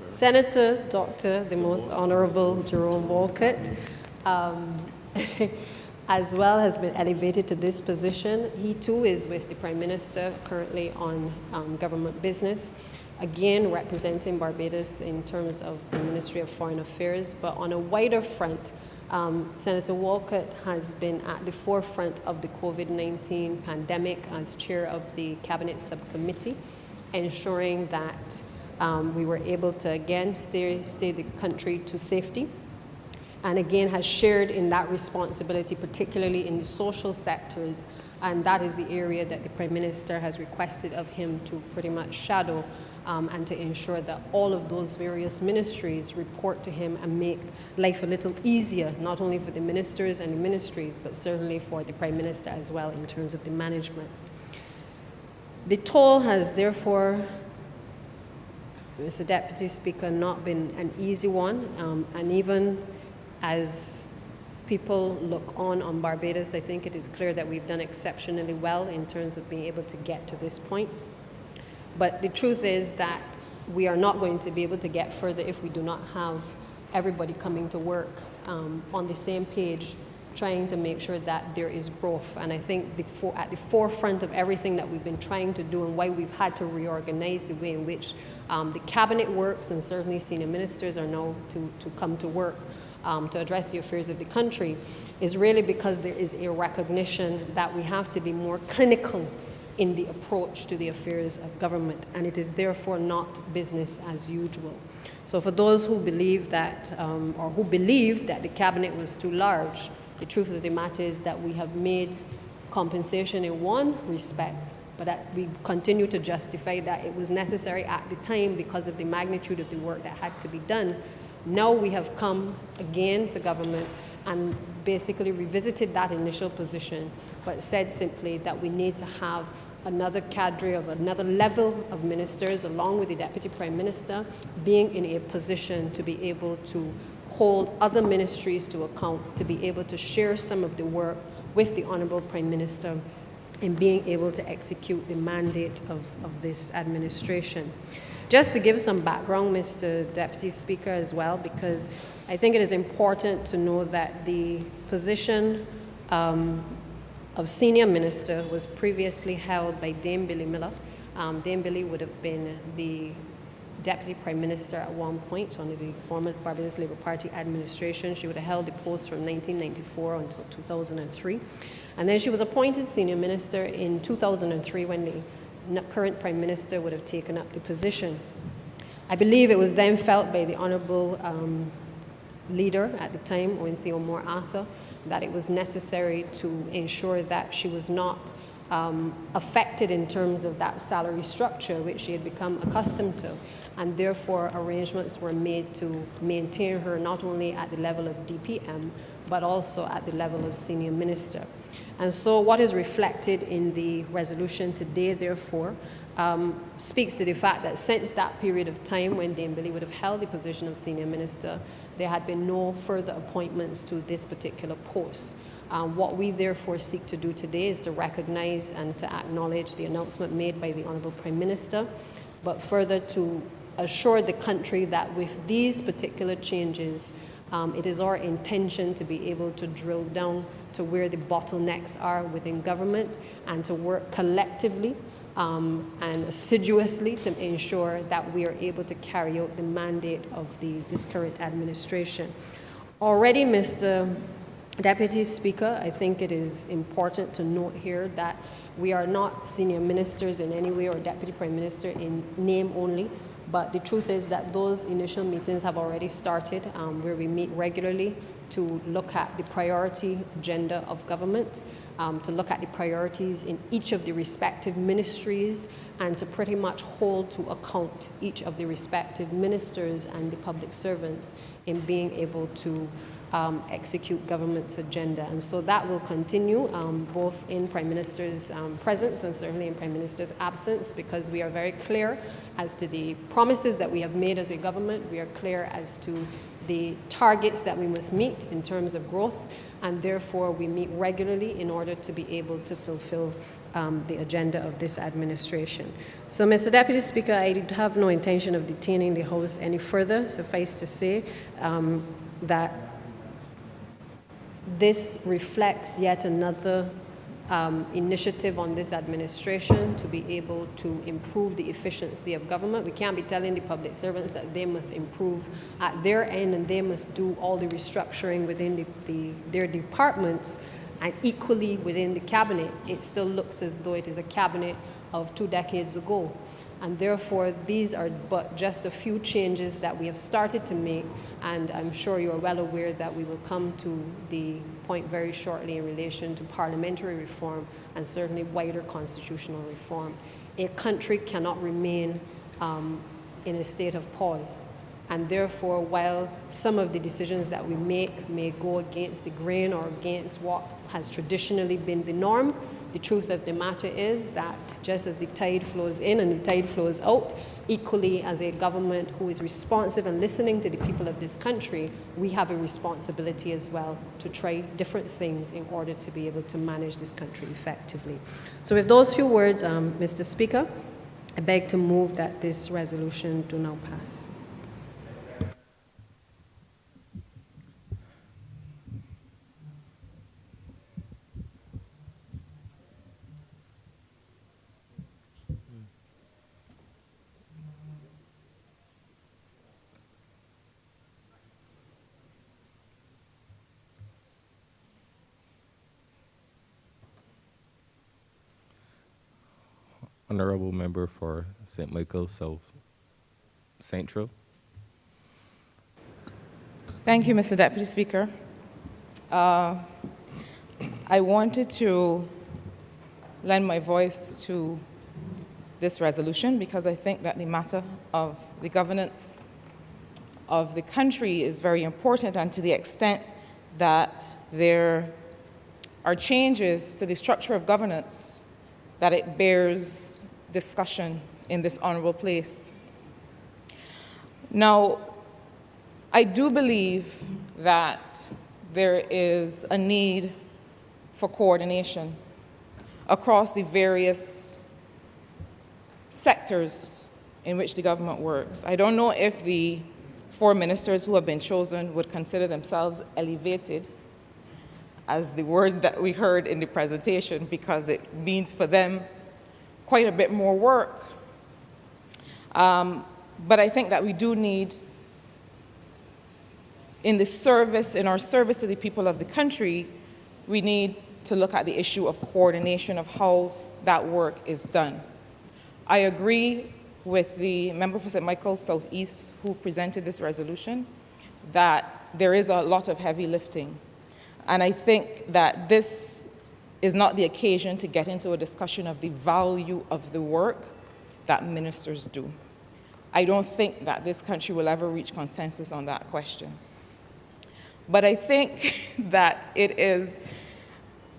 Senator Dr. the Most Honourable Jerome Walcott, as well has been elevated to this position. He too is with the Prime Minister currently on government business, again representing Barbados in terms of the Ministry of Foreign Affairs, but on a wider front, Senator Walcott has been at the forefront of the COVID-19 pandemic as chair of the Cabinet Subcommittee, ensuring that we were able to again steer the country to safety, and again has shared in that responsibility, particularly in the social sectors, and that is the area that the Prime Minister has requested of him to pretty much shadow and to ensure that all of those various ministries report to him and make life a little easier, not only for the ministers and the ministries, but certainly for the Prime Minister as well in terms of the management. The toll has therefore, Mr. Deputy Speaker, not been an easy one, and even as people look on Barbados, I think it is clear that we've done exceptionally well in terms of being able to get to this point. But the truth is that we are not going to be able to get further if we do not have everybody coming to work on the same page, trying to make sure that there is growth. And I think at the forefront of everything that we've been trying to do and why we've had to reorganize the way in which the cabinet works, and certainly senior ministers are now to come to work to address the affairs of the country, is really because there is a recognition that we have to be more clinical in the approach to the affairs of government, and it is therefore not business as usual. So for those who believe that, or who believe that the cabinet was too large, the truth of the matter is that we have made compensation in one respect, but that we continue to justify that it was necessary at the time because of the magnitude of the work that had to be done. Now we have come again to government and basically revisited that initial position, but said simply that we need to have another cadre of another level of ministers, along with the Deputy Prime Minister, being in a position to be able to hold other ministries to account, to be able to share some of the work with the Honourable Prime Minister in being able to execute the mandate of this administration. Just to give some background, Mr. Deputy Speaker, as well, because I think it is important to know that the position of senior minister was previously held by Dame Billy Miller. Dame Billy would have been the Deputy Prime Minister at one point under the former Barbados Labour Party administration. She would have held the post from 1994 until 2003. And then she was appointed senior minister in 2003 when the current Prime Minister would have taken up the position. I believe it was then felt by the Honourable leader at the time, O.N.C. O'More Arthur, that it was necessary to ensure that she was not affected in terms of that salary structure which she had become accustomed to, and therefore arrangements were made to maintain her not only at the level of DPM but also at the level of senior minister. And so what is reflected in the resolution today, therefore, speaks to the fact that since that period of time when Dame Billy would have held the position of senior minister, there had been no further appointments to this particular post. What we therefore seek to do today is to recognize and to acknowledge the announcement made by the Honourable Prime Minister, but further to assure the country that with these particular changes, it is our intention to be able to drill down to where the bottlenecks are within government and to work collectively and assiduously to ensure that we are able to carry out the mandate of this current administration. Already, Mr. Deputy Speaker, I think it is important to note here that we are not senior ministers in any way or Deputy Prime Minister in name only. But the truth is that those initial meetings have already started, where we meet regularly to look at the priority agenda of government, to look at the priorities in each of the respective ministries, and to pretty much hold to account each of the respective ministers and the public servants in being able to execute government's agenda. And so that will continue both in Prime Minister's presence and certainly in Prime Minister's absence, because we are very clear as to the promises that we have made as a government. We are clear as to the targets that we must meet in terms of growth, and therefore we meet regularly in order to be able to fulfill the agenda of this administration. So, Mr. Deputy Speaker, I have no intention of detaining the House any further. Suffice to say that this reflects yet another initiative on this administration to be able to improve the efficiency of government. We can't be telling the public servants that they must improve at their end and they must do all the restructuring within their departments, and equally within the cabinet. It still looks as though it is a cabinet of 2 decades ago. And therefore, these are but just a few changes that we have started to make, and I'm sure you are well aware that we will come to the point very shortly in relation to parliamentary reform and certainly wider constitutional reform. A country cannot remain in a state of pause. And therefore, while some of the decisions that we make may go against the grain or against what has traditionally been the norm, the truth of the matter is that just as the tide flows in and the tide flows out, equally as a government who is responsive and listening to the people of this country, we have a responsibility as well to try different things in order to be able to manage this country effectively. So with those few words, Mr. Speaker, I beg to move that this resolution do now pass. Honourable Member for St. Michael South Central. Thank you, Mr. Deputy Speaker. I wanted to lend my voice to this resolution because I think that the matter of the governance of the country is very important, and to the extent that there are changes to the structure of governance, that it bears discussion in this honourable place. Now, I do believe that there is a need for coordination across the various sectors in which the government works. I don't know if the 4 ministers who have been chosen would consider themselves elevated, as the word that we heard in the presentation, because it means for them quite a bit more work. But I think that we do need, in our service to the people of the country, we need to look at the issue of coordination of how that work is done. I agree with the member for St. Michael Southeast who presented this resolution that there is a lot of heavy lifting. And I think that this is not the occasion to get into a discussion of the value of the work that ministers do. I don't think that this country will ever reach consensus on that question. But I think that it is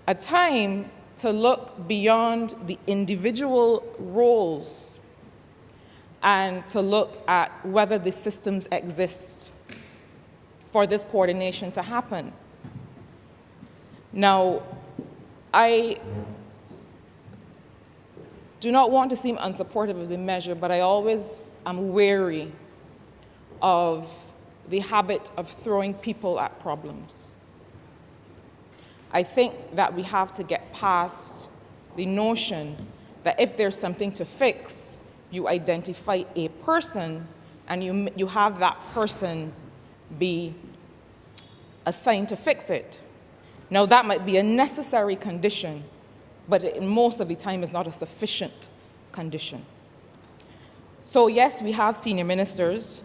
a time to look beyond the individual roles and to look at whether the systems exist for this coordination to happen. Now, I do not want to seem unsupportive of the measure, but I always am wary of the habit of throwing people at problems. I think that we have to get past the notion that if there's something to fix, you identify a person and you have that person be assigned to fix it. Now, that might be a necessary condition, but most of the time is not a sufficient condition. So yes, we have senior ministers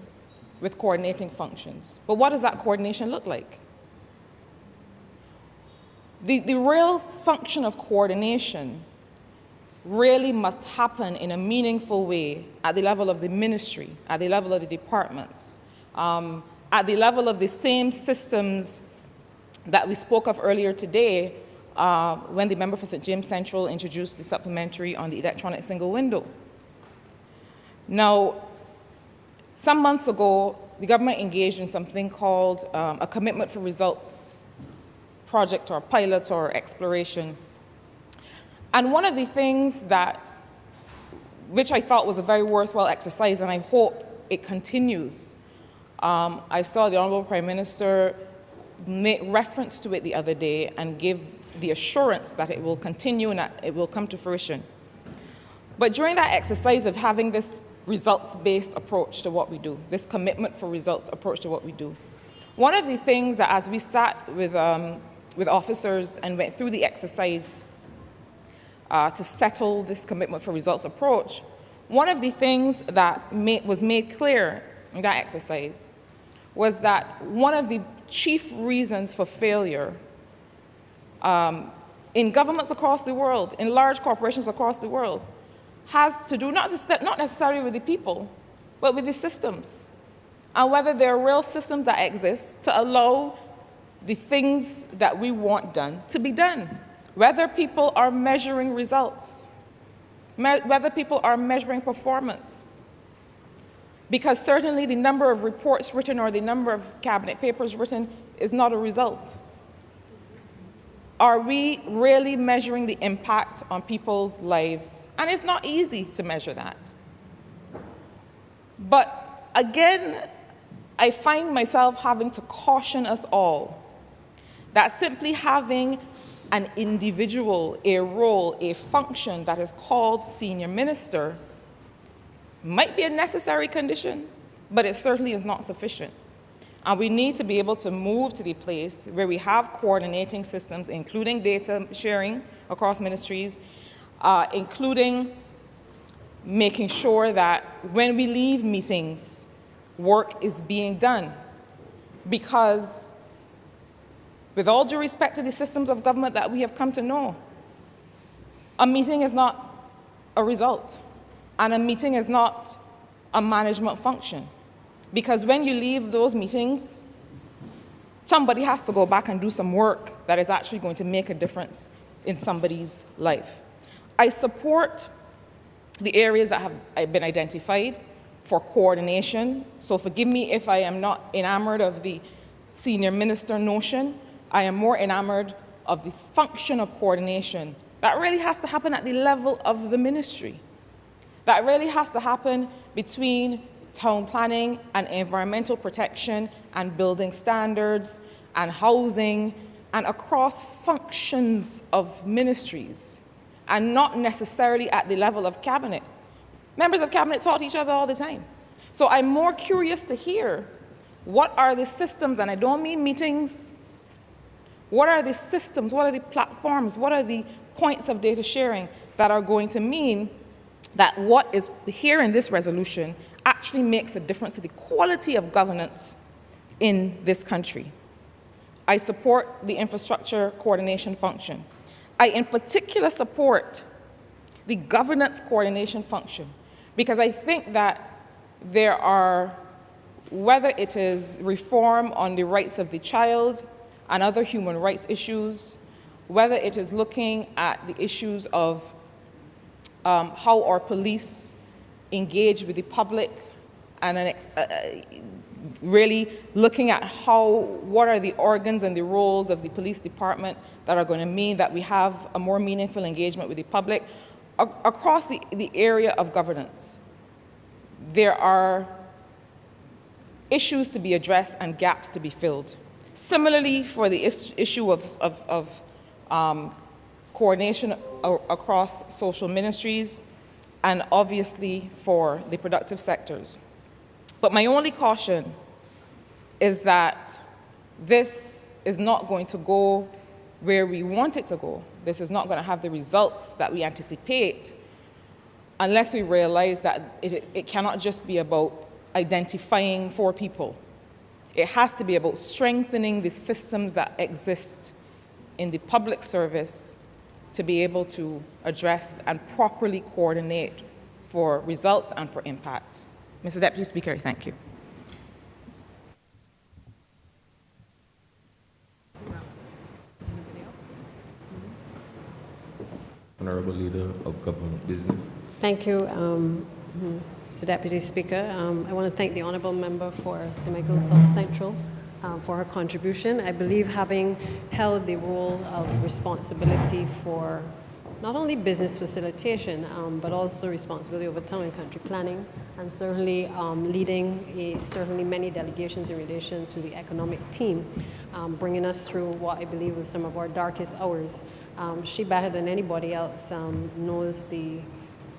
with coordinating functions, but what does that coordination look like? The real function of coordination really must happen in a meaningful way at the level of the ministry, at the level of the departments, at the level of the same systems that we spoke of earlier today when the member for St. James Central introduced the supplementary on the electronic single window. Now, some months ago, the government engaged in something called a commitment for results project or pilot or exploration. And one of the things which I thought was a very worthwhile exercise, and I hope it continues, I saw the Honourable Prime Minister make reference to it the other day and give the assurance that it will continue and that it will come to fruition. But during that exercise of having this results-based approach to what we do, this commitment for results approach to what we do, one of the things that as we sat with officers and went through the exercise to settle this commitment for results approach, one of the things that was made clear in that exercise was that one of the chief reasons for failure in governments across the world, in large corporations across the world, has to do not necessarily with the people, but with the systems, and whether there are real systems that exist to allow the things that we want done to be done, whether people are measuring results, whether people are measuring performance. Because certainly the number of reports written or the number of cabinet papers written is not a result. Are we really measuring the impact on people's lives? And it's not easy to measure that. But again, I find myself having to caution us all that simply having an individual, a role, a function that is called senior minister might be a necessary condition, but it certainly is not sufficient. And we need to be able to move to the place where we have coordinating systems, including data sharing across ministries, including making sure that when we leave meetings, work is being done. Because with all due respect to the systems of government that we have come to know, a meeting is not a result, and a meeting is not a management function. Because when you leave those meetings, somebody has to go back and do some work that is actually going to make a difference in somebody's life. I support the areas that have been identified for coordination. So forgive me if I am not enamored of the senior minister notion. I am more enamored of the function of coordination that really has to happen at the level of the ministry. That really has to happen between town planning and environmental protection and building standards and housing and across functions of ministries, and not necessarily at the level of cabinet. Members of cabinet talk to each other all the time. So I'm more curious to hear what are the systems, and I don't mean meetings, what are the systems, what are the platforms, what are the points of data sharing that are going to mean that what is here in this resolution actually makes a difference to the quality of governance in this country. I support the infrastructure coordination function. I in particular support the governance coordination function because I think that there are, whether it is reform on the rights of the child and other human rights issues, whether it is looking at the issues of how our police engage with the public and really looking at what are the organs and the roles of the police department that are going to mean that we have a more meaningful engagement with the public. Across the area of governance, there are issues to be addressed and gaps to be filled. Similarly, for the issue of coordination across social ministries, and obviously for the productive sectors. But my only caution is that this is not going to go where we want it to go. This is not going to have the results that we anticipate unless we realize that it cannot just be about identifying 4 people. It has to be about strengthening the systems that exist in the public service to be able to address and properly coordinate for results and for impact. Mr. Deputy Speaker, thank you. Honourable Leader of Government Business. Thank you, Mr. Deputy Speaker. I want to thank the Honourable Member for St. Michael's South Central for her contribution. I believe having held the role of responsibility for not only business facilitation, but also responsibility over town and country planning, and certainly leading certainly many delegations in relation to the economic team, bringing us through what I believe was some of our darkest hours. She, better than anybody else, knows the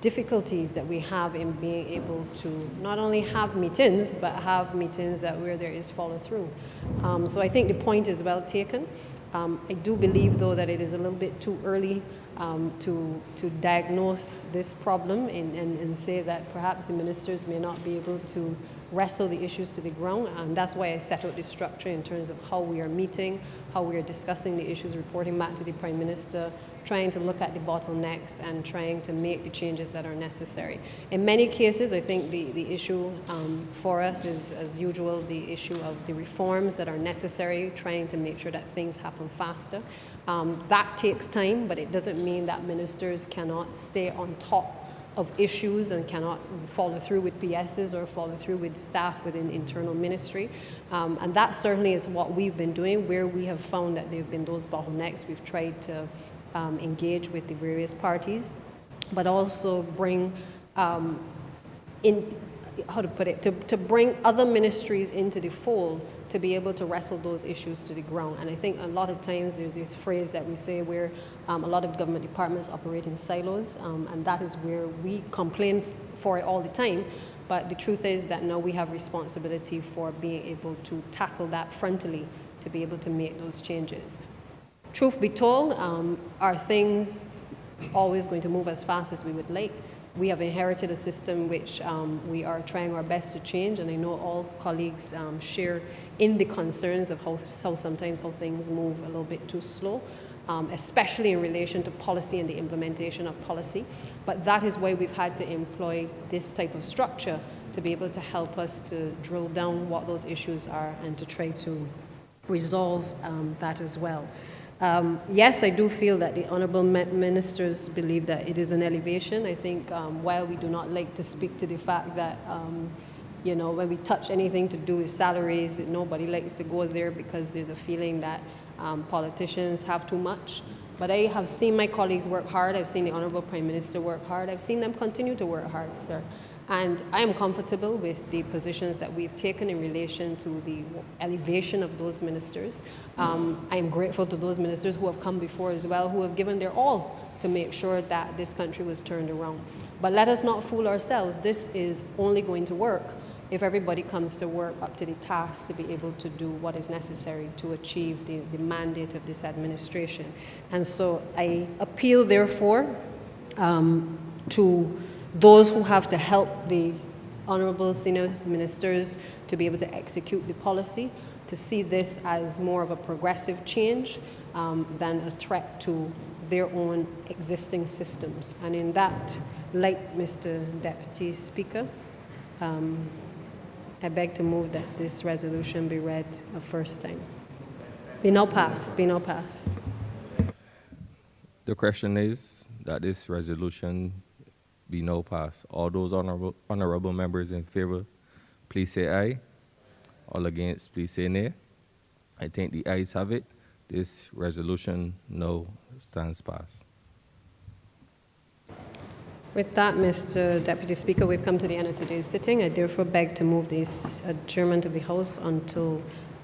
difficulties that we have in being able to not only have meetings, but have meetings where there is follow through. So I think the point is well taken. I do believe, though, that it is a little bit too early to diagnose this problem and say that perhaps the ministers may not be able to wrestle the issues to the ground. And that's why I set out the structure in terms of how we are meeting, how we are discussing the issues, reporting back to the Prime Minister, trying to look at the bottlenecks and trying to make the changes that are necessary. In many cases, I think the issue for us is, as usual, the issue of the reforms that are necessary, trying to make sure that things happen faster. That takes time, but it doesn't mean that ministers cannot stay on top of issues and cannot follow through with PSs or follow through with staff within internal ministry. And that certainly is what we've been doing. Where we have found that there have been those bottlenecks, we've tried to engage with the various parties, but also bring to bring other ministries into the fold to be able to wrestle those issues to the ground. And I think a lot of times there's this phrase that we say where a lot of government departments operate in silos, and that is where we complain for it all the time. But the truth is that now we have responsibility for being able to tackle that frontally to be able to make those changes. Truth be told, are things always going to move as fast as we would like? We have inherited a system which we are trying our best to change, and I know all colleagues share in the concerns of how sometimes things move a little bit too slow, especially in relation to policy and the implementation of policy. But that is why we've had to employ this type of structure to be able to help us to drill down what those issues are and to try to resolve that as well. Yes, I do feel that the Honourable Ministers believe that it is an elevation. I think while we do not like to speak to the fact that, when we touch anything to do with salaries, nobody likes to go there because there's a feeling that politicians have too much. But I have seen my colleagues work hard. I've seen the Honourable Prime Minister work hard. I've seen them continue to work hard, sir. And I am comfortable with the positions that we've taken in relation to the elevation of those ministers. I am grateful to those ministers who have come before as well, who have given their all to make sure that this country was turned around. But let us not fool ourselves. This is only going to work if everybody comes to work up to the task to be able to do what is necessary to achieve the mandate of this administration. And so I appeal, therefore, to those who have to help the Honourable Senior Ministers to be able to execute the policy, to see this as more of a progressive change than a threat to their own existing systems. And in that light, Mr. Deputy Speaker, I beg to move that this resolution be read a first time. Be now passed. The question is that this resolution be no pass. All those honourable members in favor, please say aye. All against, please say nay. I think the ayes have it. This resolution now stands passed. With that, Mr. Deputy Speaker, we've come to the end of today's sitting. I therefore beg to move this adjournment of the House until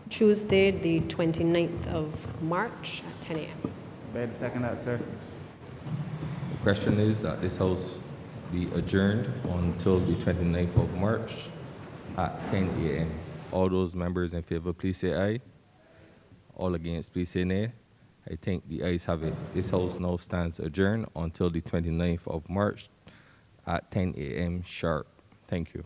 Tuesday, the 29th of March at 10 a.m. Beg to second that, sir. The question is that this House be adjourned until the 29th of March at 10 a.m. All those members in favor, please say aye. All against, please say nay. I think the ayes have it. This House now stands adjourned until the 29th of March at 10 a.m. sharp. Thank you.